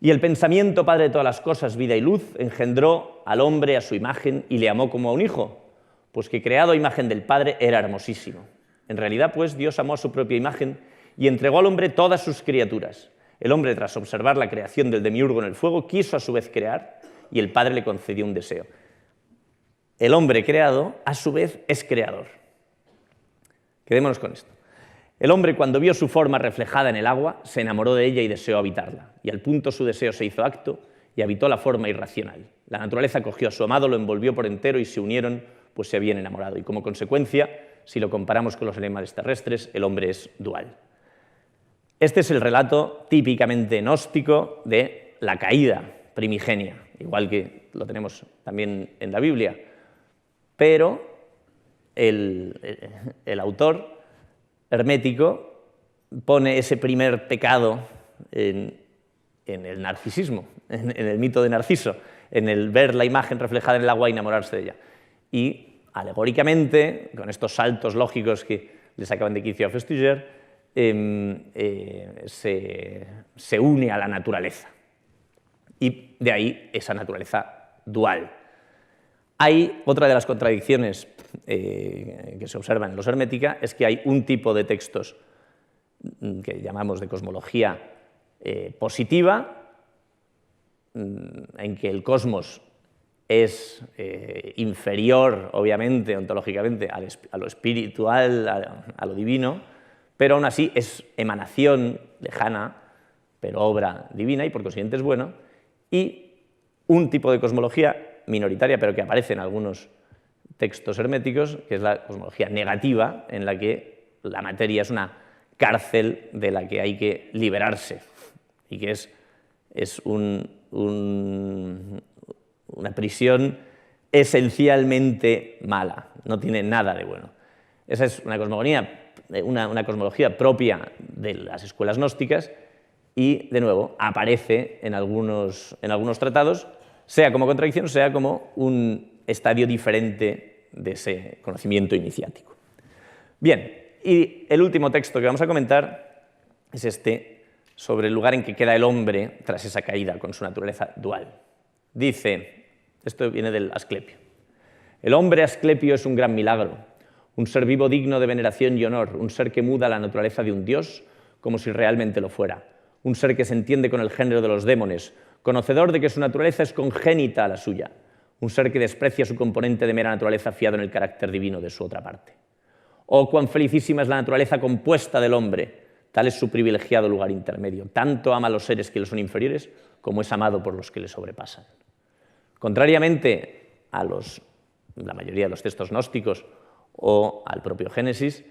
Y el pensamiento, padre de todas las cosas, vida y luz, engendró al hombre a su imagen y le amó como a un hijo, pues que creado a imagen del Padre era hermosísimo. En realidad, pues, Dios amó a su propia imagen y entregó al hombre todas sus criaturas. El hombre, tras observar la creación del demiurgo en el fuego, quiso a su vez crear y el Padre le concedió un deseo. El hombre creado, a su vez, es creador. Quedémonos con esto. El hombre, cuando vio su forma reflejada en el agua, se enamoró de ella y deseó habitarla. Y al punto su deseo se hizo acto y habitó la forma irracional. La naturaleza cogió a su amado, lo envolvió por entero y se unieron, pues se habían enamorado. Y como consecuencia, si lo comparamos con los animales terrestres, el hombre es dual. Este es el relato típicamente gnóstico de la caída primigenia, igual que lo tenemos también en la Biblia. Pero el autor hermético pone ese primer pecado en el narcisismo, en el mito de Narciso, en el ver la imagen reflejada en el agua y enamorarse de ella. Y alegóricamente, con estos saltos lógicos que le sacaban de quicio a Festuger, se une a la naturaleza. Y de ahí esa naturaleza dual. Hay otra de las contradicciones que se observan en los hermética, es que hay un tipo de textos que llamamos de cosmología positiva, en que el cosmos es inferior, obviamente, ontológicamente, a lo espiritual, a lo divino, pero aún así es emanación lejana, pero obra divina y por consiguiente es bueno, y un tipo de cosmología minoritaria, pero que aparece en algunos textos herméticos, que es la cosmología negativa, en la que la materia es una cárcel de la que hay que liberarse, y que es una prisión esencialmente mala, no tiene nada de bueno. Esa es una cosmología propia de las escuelas gnósticas y, de nuevo, aparece en algunos tratados, sea como contradicción, sea como un estadio diferente de ese conocimiento iniciático. Bien, y el último texto que vamos a comentar es este, sobre el lugar en que queda el hombre tras esa caída con su naturaleza dual. Dice, esto viene del Asclepio: el hombre Asclepio es un gran milagro, un ser vivo digno de veneración y honor, un ser que muda la naturaleza de un dios como si realmente lo fuera, un ser que se entiende con el género de los démones, conocedor de que su naturaleza es congénita a la suya, un ser que desprecia su componente de mera naturaleza fiado en el carácter divino de su otra parte. Oh, cuán felicísima es la naturaleza compuesta del hombre, tal es su privilegiado lugar intermedio, tanto ama a los seres que le son inferiores como es amado por los que le sobrepasan. Contrariamente a la mayoría de los textos gnósticos o al propio Génesis,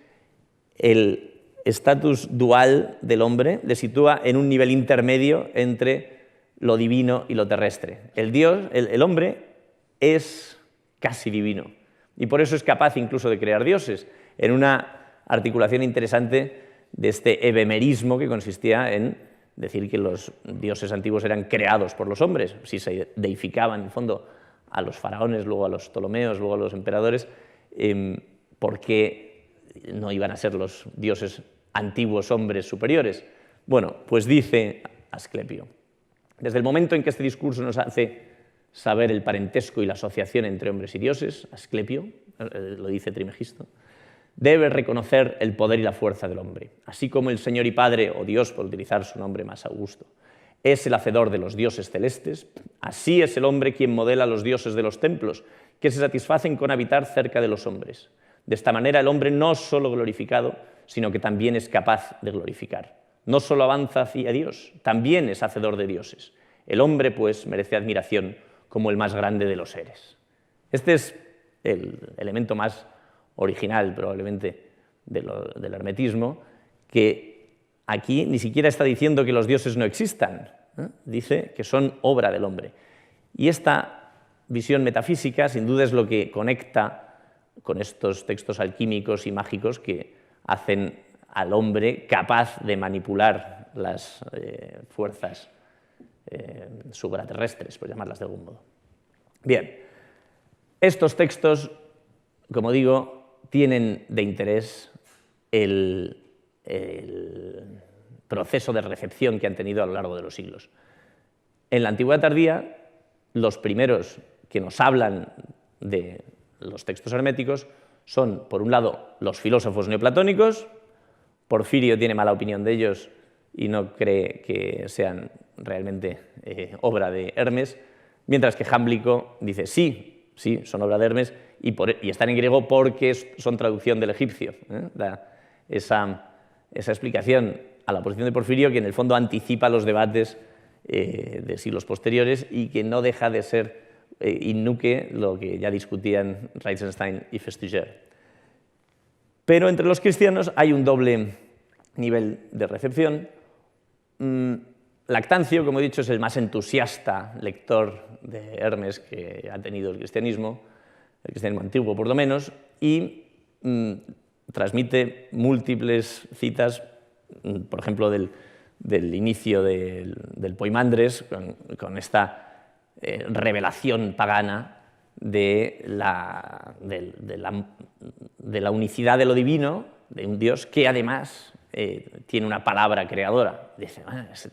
el estatus dual del hombre le sitúa en un nivel intermedio entre lo divino y lo terrestre. El hombre es casi divino y por eso es capaz incluso de crear dioses, en una articulación interesante de este ebemerismo que consistía en decir que los dioses antiguos eran creados por los hombres, si se deificaban en el fondo a los faraones, luego a los Ptolomeos, luego a los emperadores, ¿por qué no iban a ser los dioses antiguos hombres superiores? Bueno, pues dice Asclepio: desde el momento en que este discurso nos hace saber el parentesco y la asociación entre hombres y dioses, Asclepio, lo dice Trimegisto, debe reconocer el poder y la fuerza del hombre, así como el Señor y Padre, o Dios por utilizar su nombre más augusto, es el hacedor de los dioses celestes, así es el hombre quien modela a los dioses de los templos, que se satisfacen con habitar cerca de los hombres. De esta manera el hombre no solo glorificado, sino que también es capaz de glorificar. No solo avanza hacia Dios, también es hacedor de dioses. El hombre, pues, merece admiración como el más grande de los seres. Este es el elemento más original, probablemente, del hermetismo, que aquí ni siquiera está diciendo que los dioses no existan, ¿eh? Dice que son obra del hombre. Y esta visión metafísica, sin duda, es lo que conecta con estos textos alquímicos y mágicos que hacen al hombre capaz de manipular las fuerzas supraterrestres, por llamarlas de algún modo. Bien, estos textos, como digo, tienen de interés el proceso de recepción que han tenido a lo largo de los siglos. En la Antigüedad tardía, los primeros que nos hablan de los textos herméticos son, por un lado, los filósofos neoplatónicos. Porfirio tiene mala opinión de ellos y no cree que sean realmente obra de Hermes, mientras que Jámblico dice sí, son obra de Hermes y están en griego porque son traducción del egipcio. Esa explicación a la posición de Porfirio, que en el fondo anticipa los debates de siglos posteriores y que no deja de ser innuque lo que ya discutían Reitzenstein y Festüger. Pero entre los cristianos hay un doble nivel de recepción. Lactancio, como he dicho, es el más entusiasta lector de Hermes que ha tenido el cristianismo antiguo por lo menos, y transmite múltiples citas, por ejemplo, del inicio del Poimandres, con esta revelación pagana de la unicidad de lo divino, de un Dios que además tiene una palabra creadora. Dice, es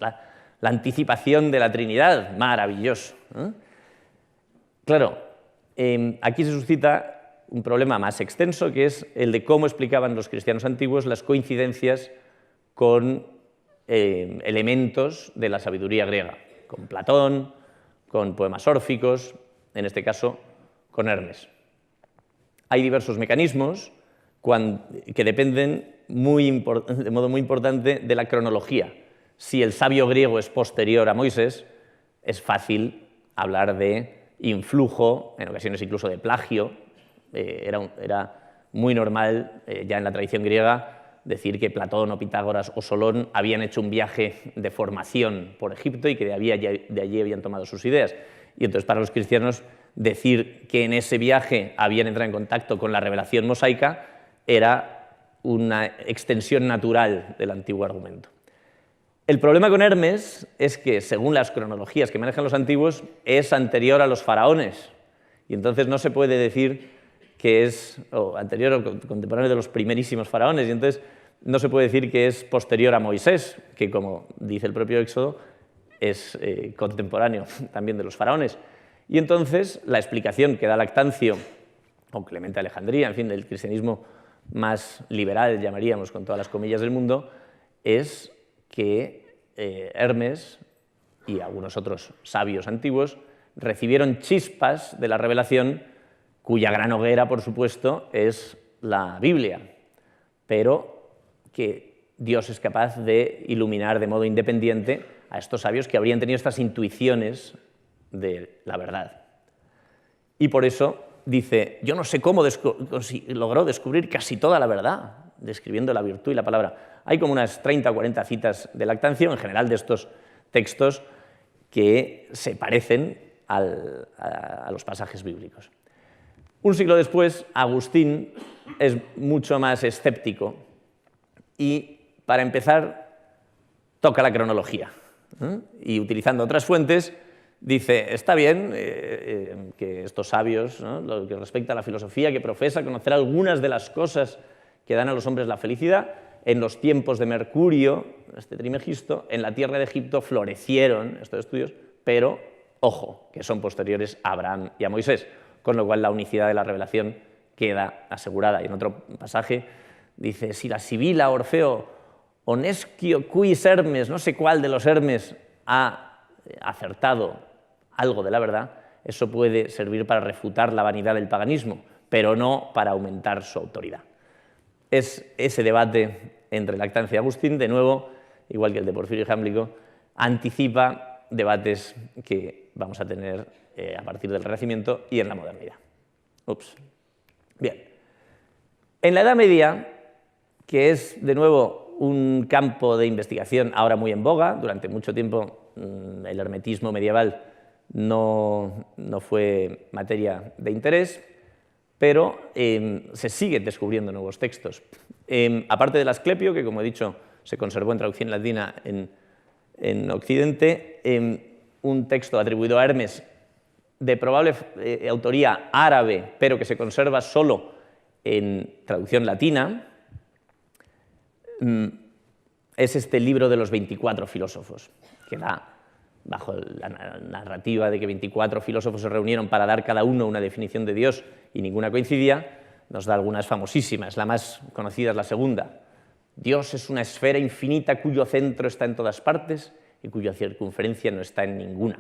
la anticipación de la Trinidad, maravilloso. Claro, aquí se suscita un problema más extenso, que es el de cómo explicaban los cristianos antiguos las coincidencias con elementos de la sabiduría griega, con Platón, con poemas órficos, en este caso con Hermes. Hay diversos mecanismos que dependen de modo muy importante de la cronología. Si el sabio griego es posterior a Moisés, es fácil hablar de influjo, en ocasiones incluso de plagio. Era muy normal ya en la tradición griega decir que Platón o Pitágoras o Solón habían hecho un viaje de formación por Egipto y que de allí habían tomado sus ideas. Y entonces para los cristianos decir que en ese viaje habían entrado en contacto con la revelación mosaica era una extensión natural del antiguo argumento. El problema con Hermes es que, según las cronologías que manejan los antiguos, es anterior a los faraones, y entonces no se puede decir que es anterior o contemporáneo de los primerísimos faraones, y entonces no se puede decir que es posterior a Moisés, que, como dice el propio Éxodo, es contemporáneo también de los faraones. Y entonces la explicación que da Lactancio, o Clemente de Alejandría, en fin, del cristianismo más liberal, llamaríamos con todas las comillas del mundo, es que Hermes y algunos otros sabios antiguos recibieron chispas de la revelación, cuya gran hoguera, por supuesto, es la Biblia, pero que Dios es capaz de iluminar de modo independiente a estos sabios que habrían tenido estas intuiciones de la verdad. Y por eso dice, yo no sé cómo logró descubrir casi toda la verdad, describiendo la virtud y la palabra. Hay como unas 30 o 40 citas de Lactancio, en general de estos textos, que se parecen a los pasajes bíblicos. Un siglo después, Agustín es mucho más escéptico y, para empezar, toca la cronología, y utilizando otras fuentes dice, está bien que estos sabios, ¿no?, lo que respecta a la filosofía, que profesa conocer algunas de las cosas que dan a los hombres la felicidad, en los tiempos de Mercurio, este Trimegisto, en la tierra de Egipto florecieron estos estudios, pero, ojo, que son posteriores a Abraham y a Moisés, con lo cual la unicidad de la revelación queda asegurada. Y en otro pasaje dice, si la Sibila, Orfeo, Onesquio, quis Hermes, no sé cuál de los Hermes ha acertado algo de la verdad, eso puede servir para refutar la vanidad del paganismo, pero no para aumentar su autoridad. Es ese debate entre Lactancio y Agustín, de nuevo, igual que el de Porfirio y Jámblico, anticipa debates que vamos a tener a partir del Renacimiento y en la modernidad. Bien. En la Edad Media, que es, de nuevo, un campo de investigación ahora muy en boga, durante mucho tiempo el hermetismo medieval no fue materia de interés, pero se siguen descubriendo nuevos textos. Aparte del Asclepio, que como he dicho se conservó en traducción latina en Occidente, un texto atribuido a Hermes de probable autoría árabe, pero que se conserva solo en traducción latina, es este libro de los 24 filósofos, que da, bajo la narrativa de que 24 filósofos se reunieron para dar cada uno una definición de Dios y ninguna coincidía, nos da algunas famosísimas. La más conocida es la segunda. Dios es una esfera infinita cuyo centro está en todas partes y cuya circunferencia no está en ninguna.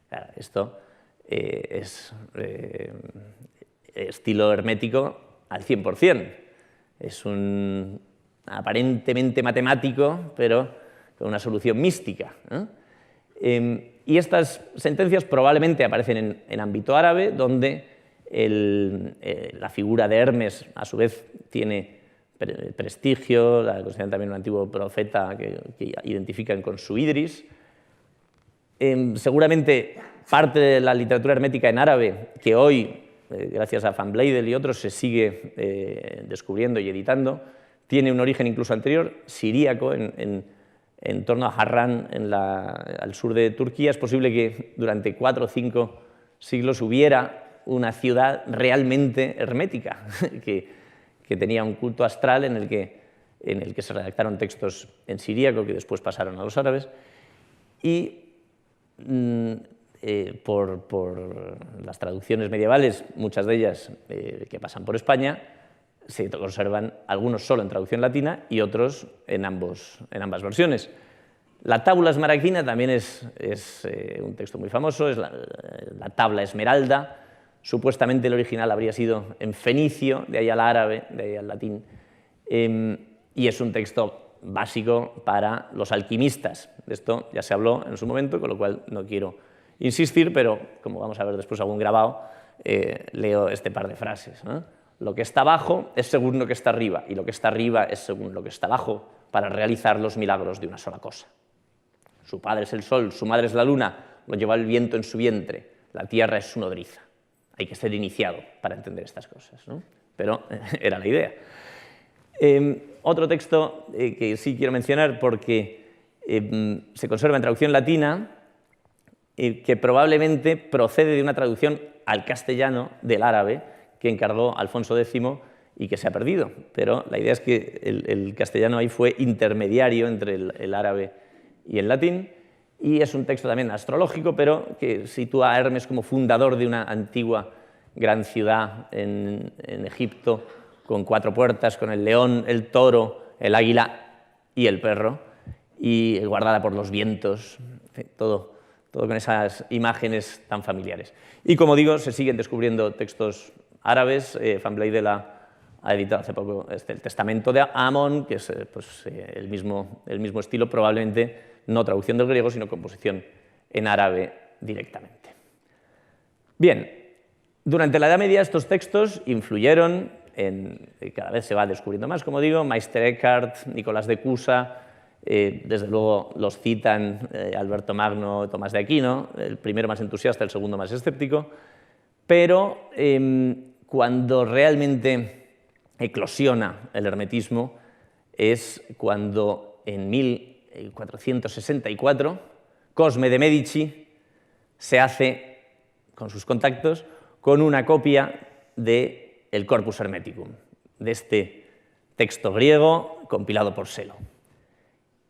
Claro, esto es estilo hermético al 100%. Es un aparentemente matemático, pero con una solución mística, ¿no? Y estas sentencias probablemente aparecen en ámbito árabe, donde la figura de Hermes, a su vez, tiene prestigio, la consideran también un antiguo profeta que identifican con su Idris. Seguramente parte de la literatura hermética en árabe, que hoy, gracias a Van Bladel y otros, se sigue descubriendo y editando, tiene un origen incluso anterior, siríaco, en torno a Harran, al sur de Turquía. Es posible que durante 4 o 5 siglos hubiera una ciudad realmente hermética, que tenía un culto astral en el que se redactaron textos en siríaco que después pasaron a los árabes, y por las traducciones medievales, muchas de ellas que pasan por España, se conservan algunos solo en traducción latina y otros en ambas versiones. La Tabula Esmaragdina también es un texto muy famoso, es la tabla esmeralda. Supuestamente el original habría sido en fenicio, de ahí al árabe, de ahí al latín, y es un texto básico para los alquimistas. De esto ya se habló en su momento, con lo cual no quiero insistir, pero como vamos a ver después algún grabado, leo este par de frases, ¿no? Lo que está abajo es según lo que está arriba, y lo que está arriba es según lo que está abajo, para realizar los milagros de una sola cosa. Su padre es el sol, su madre es la luna, lo lleva el viento en su vientre, la tierra es su nodriza. Hay que ser iniciado para entender estas cosas, ¿no? Pero era la idea. Otro texto que sí quiero mencionar porque se conserva en traducción latina, que probablemente procede de una traducción al castellano del árabe que encargó Alfonso X y que se ha perdido. Pero la idea es que el castellano ahí fue intermediario entre el árabe y el latín, y es un texto también astrológico, pero que sitúa a Hermes como fundador de una antigua gran ciudad en Egipto, con 4 puertas, con el león, el toro, el águila y el perro, y guardada por los vientos, en fin, todo con esas imágenes tan familiares. Y como digo, se siguen descubriendo textos árabes. Van Bladel ha editado hace poco el Testamento de Amón, que es el mismo estilo, probablemente no traducción del griego, sino composición en árabe directamente. Bien, durante la Edad Media estos textos influyeron cada vez se va descubriendo más, como digo, Meister Eckhart, Nicolás de Cusa, desde luego los citan Alberto Magno, Tomás de Aquino, el primero más entusiasta, el segundo más escéptico, pero cuando realmente eclosiona el hermetismo es cuando en 1464 Cosme de Medici se hace, con sus contactos, con una copia del Corpus Hermeticum, de este texto griego compilado por Selo.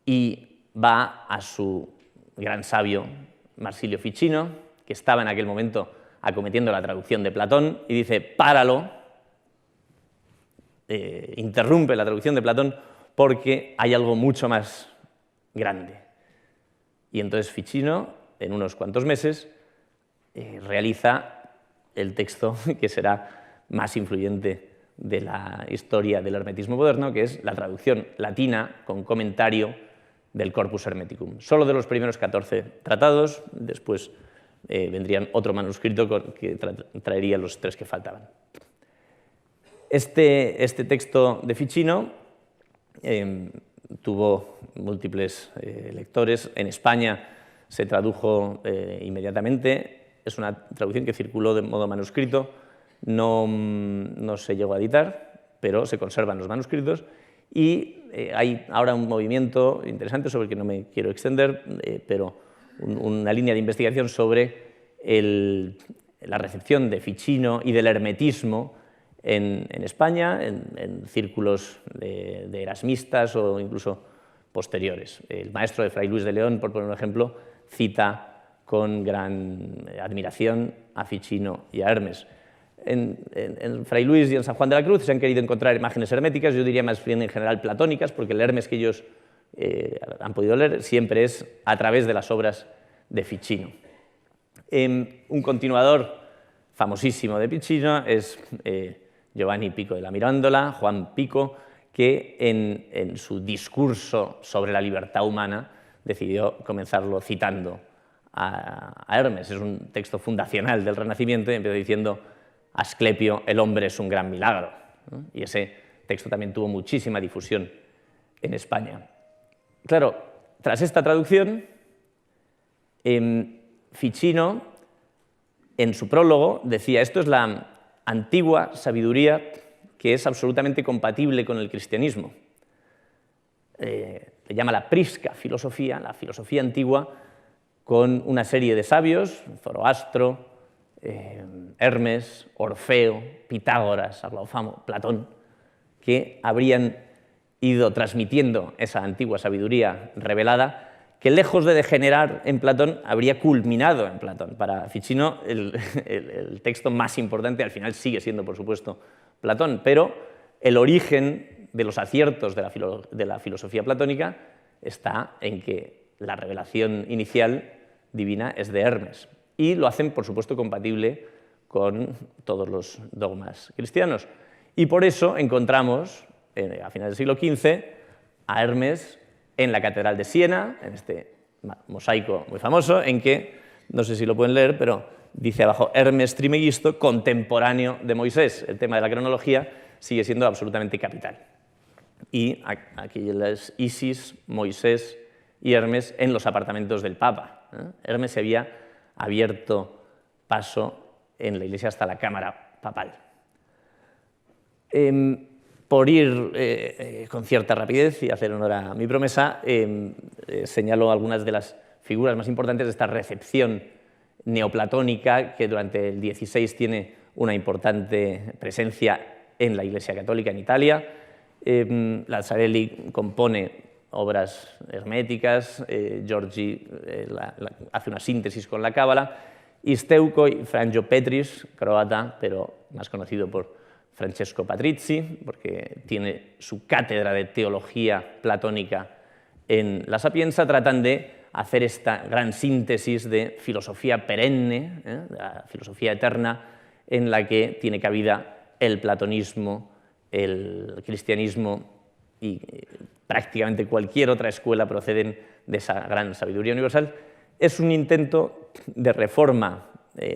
Y va a su gran sabio Marsilio Ficino, que estaba en aquel momento acometiendo la traducción de Platón, y dice: páralo, interrumpe la traducción de Platón porque hay algo mucho más grande. Y entonces Ficino, en unos cuantos meses, realiza el texto que será más influyente de la historia del hermetismo moderno, que es la traducción latina con comentario del Corpus Hermeticum. Solo de los primeros 14 tratados, después vendrían otro manuscrito que traería los 3 que faltaban. Este texto de Ficino tuvo múltiples lectores. En España se tradujo inmediatamente. Es una traducción que circuló de modo manuscrito, no se llegó a editar, pero se conservan los manuscritos. Y hay ahora un movimiento interesante sobre el que no me quiero extender, pero una línea de investigación sobre la recepción de Ficino y del hermetismo en España, en círculos de erasmistas o incluso posteriores. El maestro de Fray Luis de León, por poner un ejemplo, cita con gran admiración a Ficino y a Hermes. En Fray Luis y en San Juan de la Cruz se han querido encontrar imágenes herméticas, yo diría más bien en general platónicas, porque el Hermes que ellos han podido leer siempre es a través de las obras de Ficino. Un continuador famosísimo de Ficino es Giovanni Pico de la Mirandola, Juan Pico, que en su discurso sobre la libertad humana decidió comenzarlo citando a Hermes. Es un texto fundacional del Renacimiento y empezó diciendo: Asclepio, el hombre es un gran milagro, ¿no? Y ese texto también tuvo muchísima difusión en España. Claro, tras esta traducción, Ficino, en su prólogo, decía: esto es la antigua sabiduría que es absolutamente compatible con el cristianismo. Le llama la prisca filosofía, la filosofía antigua, con una serie de sabios, Zoroastro, Hermes, Orfeo, Pitágoras, Arlaufamo, Platón, que habrían ido transmitiendo esa antigua sabiduría revelada, que lejos de degenerar en Platón, habría culminado en Platón. Para Ficino, el texto más importante al final sigue siendo, por supuesto, Platón, pero el origen de los aciertos de la filosofía platónica está en que la revelación inicial divina es de Hermes, y lo hacen, por supuesto, compatible con todos los dogmas cristianos. Y por eso encontramos, a finales del siglo XV, a Hermes en la Catedral de Siena, en este mosaico muy famoso, en que, no sé si lo pueden leer, pero dice abajo: Hermes Trimegisto, contemporáneo de Moisés. El tema de la cronología sigue siendo absolutamente capital. Y aquí es Isis, Moisés y Hermes en los apartamentos del Papa. Hermes se había abierto paso en la Iglesia hasta la cámara papal. Por ir con cierta rapidez y hacer honor a mi promesa, señalo algunas de las figuras más importantes de esta recepción neoplatónica que durante el XVI tiene una importante presencia en la Iglesia Católica en Italia. Lazzarelli compone obras herméticas, Giorgi hace una síntesis con la Cábala, y Steuco y Franjo Petris, croata, pero más conocido por Francesco Patrizzi, porque tiene su cátedra de teología platónica en La Sapienza, tratan de hacer esta gran síntesis de filosofía perenne, la filosofía eterna, en la que tiene cabida el platonismo, el cristianismo y prácticamente cualquier otra escuela proceden de esa gran sabiduría universal. Es un intento de reforma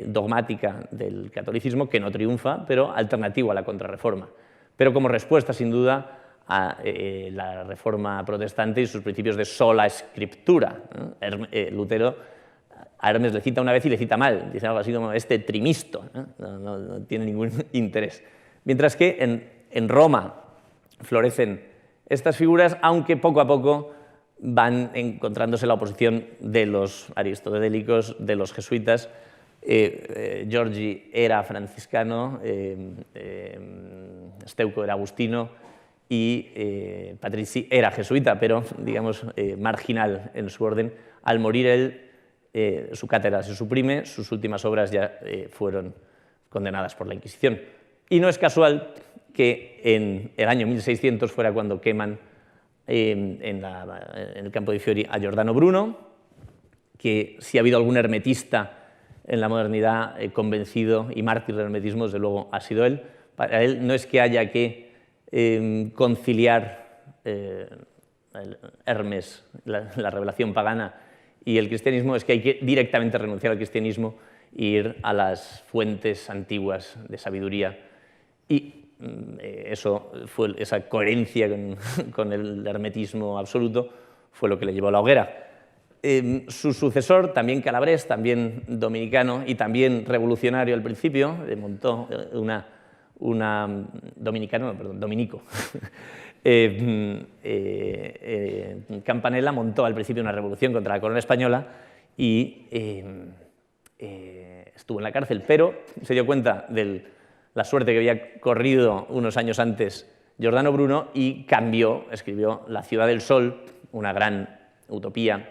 dogmática del catolicismo que no triunfa, pero alternativo a la contrarreforma. Pero como respuesta, sin duda, a la reforma protestante y sus principios de sola scriptura. Lutero a Hermes le cita una vez y le cita mal, dice algo así como este trimisto, no tiene ningún interés. Mientras que en Roma florecen estas figuras, aunque poco a poco van encontrándose la oposición de los aristotélicos, de los jesuitas. Giorgi era franciscano, Steuco era agustino y Patrizzi era jesuita, pero digamos marginal en su orden. Al morir él, su cátedra se suprime, sus últimas obras ya fueron condenadas por la Inquisición. Y no es casual que en el año 1600 fuera cuando queman en el campo de Fiori a Giordano Bruno, que si ha habido algún hermetista en la modernidad convencido y mártir del hermetismo, desde luego ha sido él. Para él no es que haya que conciliar Hermes, la revelación pagana y el cristianismo, es que hay que directamente renunciar al cristianismo e ir a las fuentes antiguas de sabiduría. Y esa coherencia con el hermetismo absoluto fue lo que le llevó a la hoguera. Su sucesor, también calabrés, también dominicano y también revolucionario al principio, montó dominico. Campanella montó al principio una revolución contra la corona española y estuvo en la cárcel, pero se dio cuenta de la suerte que había corrido unos años antes Giordano Bruno y escribió La ciudad del sol, una gran utopía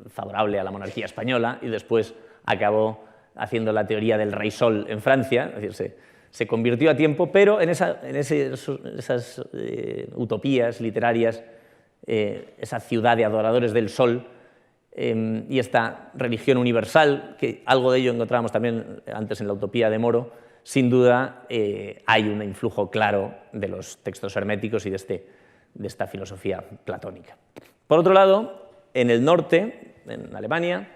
favorable a la monarquía española, y después acabó haciendo la teoría del rey sol en Francia, es decir, se convirtió a tiempo, pero en esas utopías literarias, esa ciudad de adoradores del sol y esta religión universal, que algo de ello encontrábamos también antes en la utopía de Moro, sin duda hay un influjo claro de los textos herméticos y de esta filosofía platónica. Por otro lado, en el norte, en Alemania,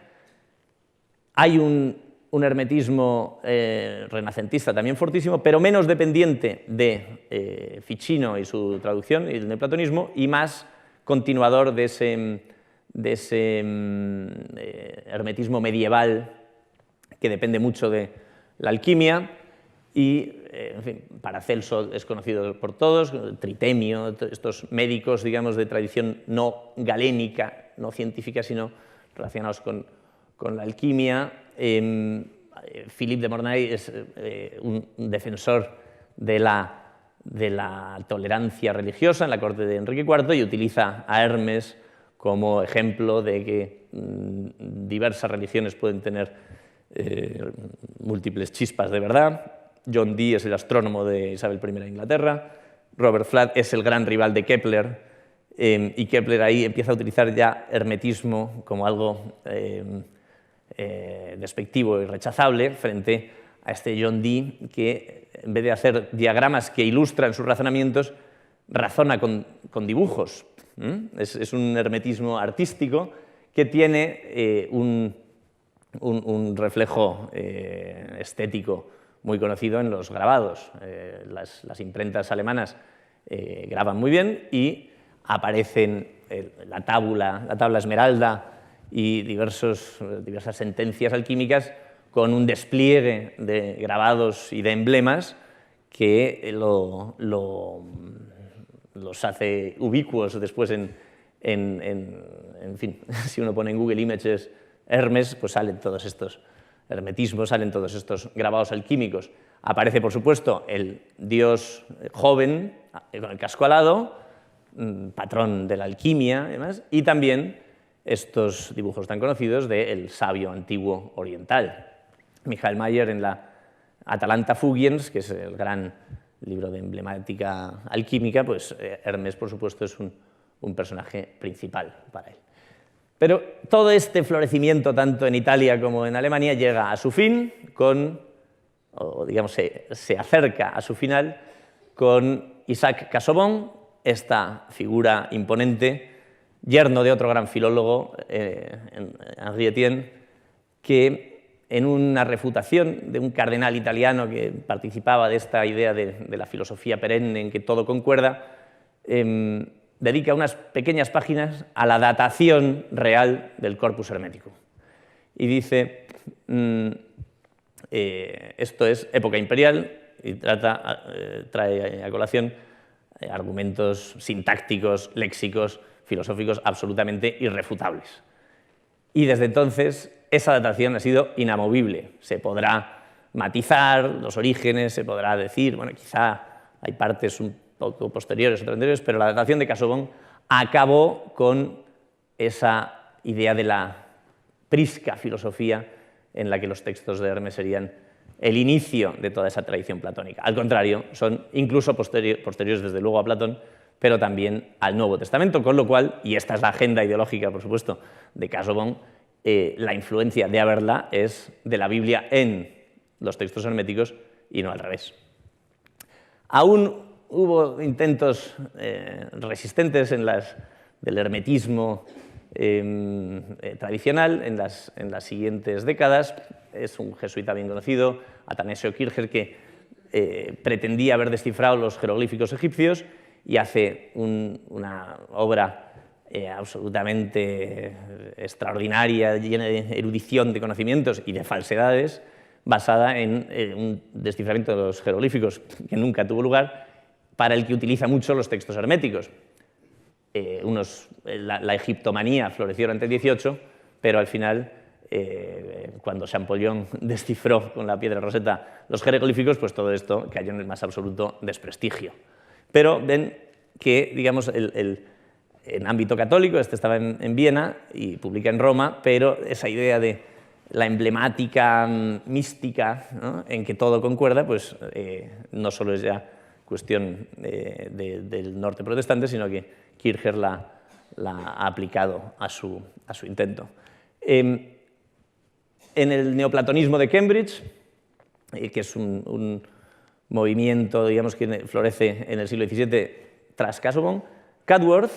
hay un hermetismo renacentista también fortísimo, pero menos dependiente de Ficino y su traducción y el neoplatonismo, y más continuador de ese hermetismo medieval que depende mucho de la alquimia. Y, en fin, Paracelso es conocido por todos, Tritemio, estos médicos, digamos, de tradición no galénica, no científica, sino relacionados con la alquimia. Philippe de Mornay es un defensor de la tolerancia religiosa en la corte de Enrique IV y utiliza a Hermes como ejemplo de que diversas religiones pueden tener múltiples chispas de verdad. John Dee es el astrónomo de Isabel I de Inglaterra. Robert Flatt es el gran rival de Kepler, y Kepler ahí empieza a utilizar ya hermetismo como algo despectivo y rechazable frente a este John Dee, que en vez de hacer diagramas que ilustran sus razonamientos, razona con dibujos. Es un hermetismo artístico que tiene un reflejo estético muy conocido en los grabados. Las imprentas alemanas graban muy bien y aparecen la tabla esmeralda y diversas sentencias alquímicas con un despliegue de grabados y de emblemas que los hace ubicuos después en fin, si uno pone en Google Images Hermes, pues salen todos estos hermetismos, salen todos estos grabados alquímicos. Aparece, por supuesto, el dios joven con el casco alado, patrón de la alquimia y demás, y también estos dibujos tan conocidos del sabio antiguo oriental. Michael Mayer en la Atalanta Fugiens, que es el gran libro de emblemática alquímica, pues Hermes, por supuesto, es un personaje principal para él. Pero todo este florecimiento, tanto en Italia como en Alemania, llega a su fin o digamos, se acerca a su final con Isaac Casaubon, esta figura imponente, yerno de otro gran filólogo, Henri Estienne, que en una refutación de un cardenal italiano que participaba de esta idea de la filosofía perenne en que todo concuerda, dedica unas pequeñas páginas a la datación real del corpus hermético. Y dice, esto es época imperial, y trae a colación argumentos sintácticos, léxicos, filosóficos absolutamente irrefutables. Y desde entonces esa datación ha sido inamovible. Se podrá matizar los orígenes, se podrá decir, bueno, quizá hay partes un poco posteriores, otras anteriores, pero la datación de Casaubon acabó con esa idea de la prisca filosofía en la que los textos de Hermes serían el inicio de toda esa tradición platónica. Al contrario, son incluso posteriores desde luego a Platón, pero también al Nuevo Testamento, con lo cual, y esta es la agenda ideológica, por supuesto, de Casaubon, la influencia de haberla es de la Biblia en los textos herméticos y no al revés. Aún hubo intentos resistentes del hermetismo tradicional en las siguientes décadas. Es un jesuita bien conocido, Athanasio Kircher, que pretendía haber descifrado los jeroglíficos egipcios y hace una obra absolutamente extraordinaria, llena de erudición de conocimientos y de falsedades, basada en un desciframiento de los jeroglíficos que nunca tuvo lugar, para el que utiliza mucho los textos herméticos. La egiptomanía floreció durante el XVIII, pero al final, cuando Champollion descifró con la piedra roseta los jeroglíficos, pues todo esto cayó en el más absoluto desprestigio. Pero ven que, digamos, en ámbito católico, este estaba en Viena y publica en Roma, pero esa idea de la emblemática mística, ¿no?, en que todo concuerda, pues no solo es ya cuestión del norte protestante, sino que Kircher la ha aplicado a su intento. En el neoplatonismo de Cambridge, que es un movimiento, digamos, que florece en el siglo XVII tras Casaubon, Cudworth,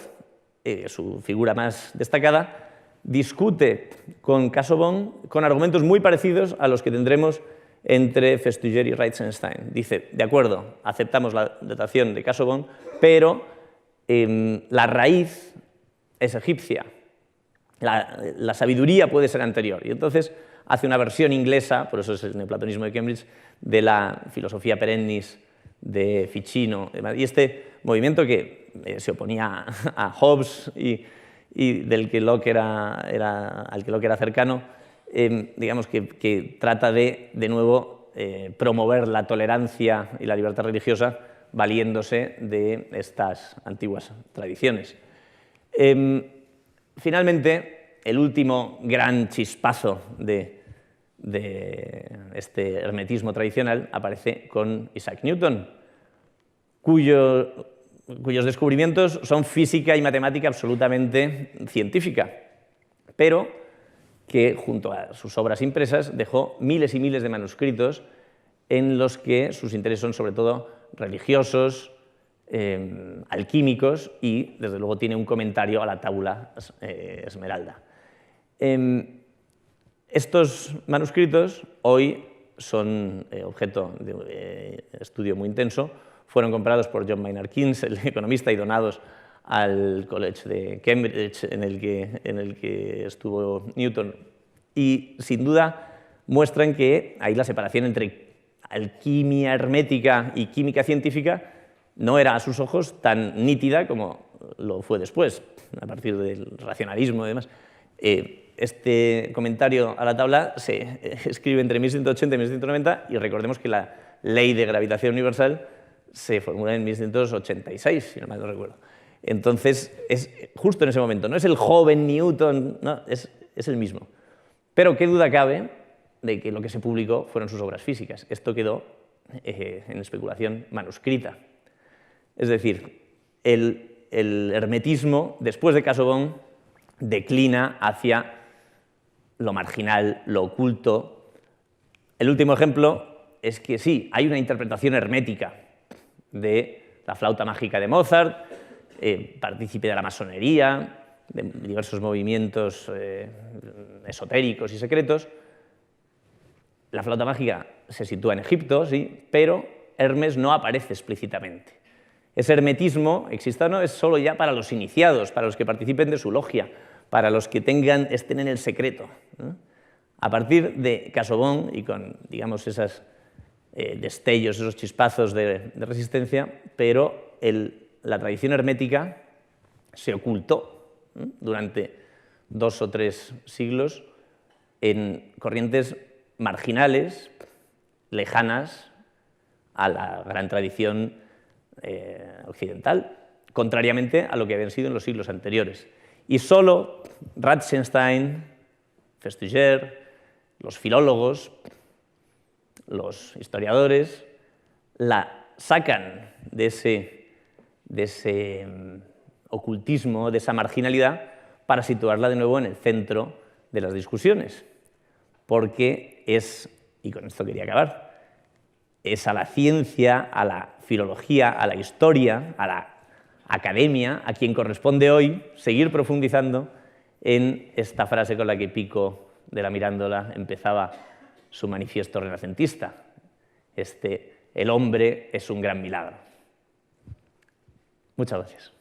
su figura más destacada, discute con Casaubon con argumentos muy parecidos a los que tendremos entre Festuger y Reitzenstein. Dice, de acuerdo, aceptamos la datación de Casaubon, pero la raíz es egipcia, la sabiduría puede ser anterior. Y entonces hace una versión inglesa, por eso es el neoplatonismo de Cambridge, de la filosofía perennis de Ficino. Y este movimiento que se oponía a Hobbes y del que Locke al que Locke era cercano, digamos que trata de nuevo, promover la tolerancia y la libertad religiosa valiéndose de estas antiguas tradiciones. Finalmente, el último gran chispazo de este hermetismo tradicional aparece con Isaac Newton, cuyos descubrimientos son física y matemática absolutamente científica, pero que junto a sus obras impresas dejó miles y miles de manuscritos en los que sus intereses son sobre todo religiosos, alquímicos y, desde luego, tiene un comentario a la tábula Esmeralda. Estos manuscritos hoy son objeto de estudio muy intenso. Fueron comprados por John Maynard Keynes, el economista, y donados al College de Cambridge, en el que estuvo Newton. Y, sin duda, muestran que ahí la separación entre alquimia hermética y química científica no era a sus ojos tan nítida como lo fue después, a partir del racionalismo y demás. Este comentario a la tabla se escribe entre 1780 y 1790, y recordemos que la ley de gravitación universal se formula en 1786, si no mal no recuerdo. Entonces, es justo en ese momento, no es el joven Newton, no, es el mismo. Pero qué duda cabe de que lo que se publicó fueron sus obras físicas. Esto quedó en especulación manuscrita. Es decir, el hermetismo, después de Casaubon, declina hacia lo marginal, lo oculto. El último ejemplo es que sí, hay una interpretación hermética de la flauta mágica de Mozart, partícipe de la masonería, de diversos movimientos esotéricos y secretos. La flauta mágica se sitúa en Egipto, sí, pero Hermes no aparece explícitamente. Ese hermetismo existano es solo ya para los iniciados, para los que participen de su logia, para los que estén en el secreto, ¿no? A partir de Casaubon y con, digamos, esos destellos, esos chispazos de resistencia, pero la tradición hermética se ocultó, ¿no?, durante 2 o 3 siglos en corrientes marginales, lejanas a la gran tradición occidental, contrariamente a lo que habían sido en los siglos anteriores. Y solo Reitzenstein, Festuger, los filólogos, los historiadores, la sacan de ese ocultismo, de esa marginalidad, para situarla de nuevo en el centro de las discusiones, porque es, y con esto quería acabar, es a la ciencia, a la filología, a la historia, a la academia, a quien corresponde hoy seguir profundizando en esta frase con la que Pico de la Mirandola empezaba su manifiesto renacentista. El hombre es un gran milagro. Muchas gracias.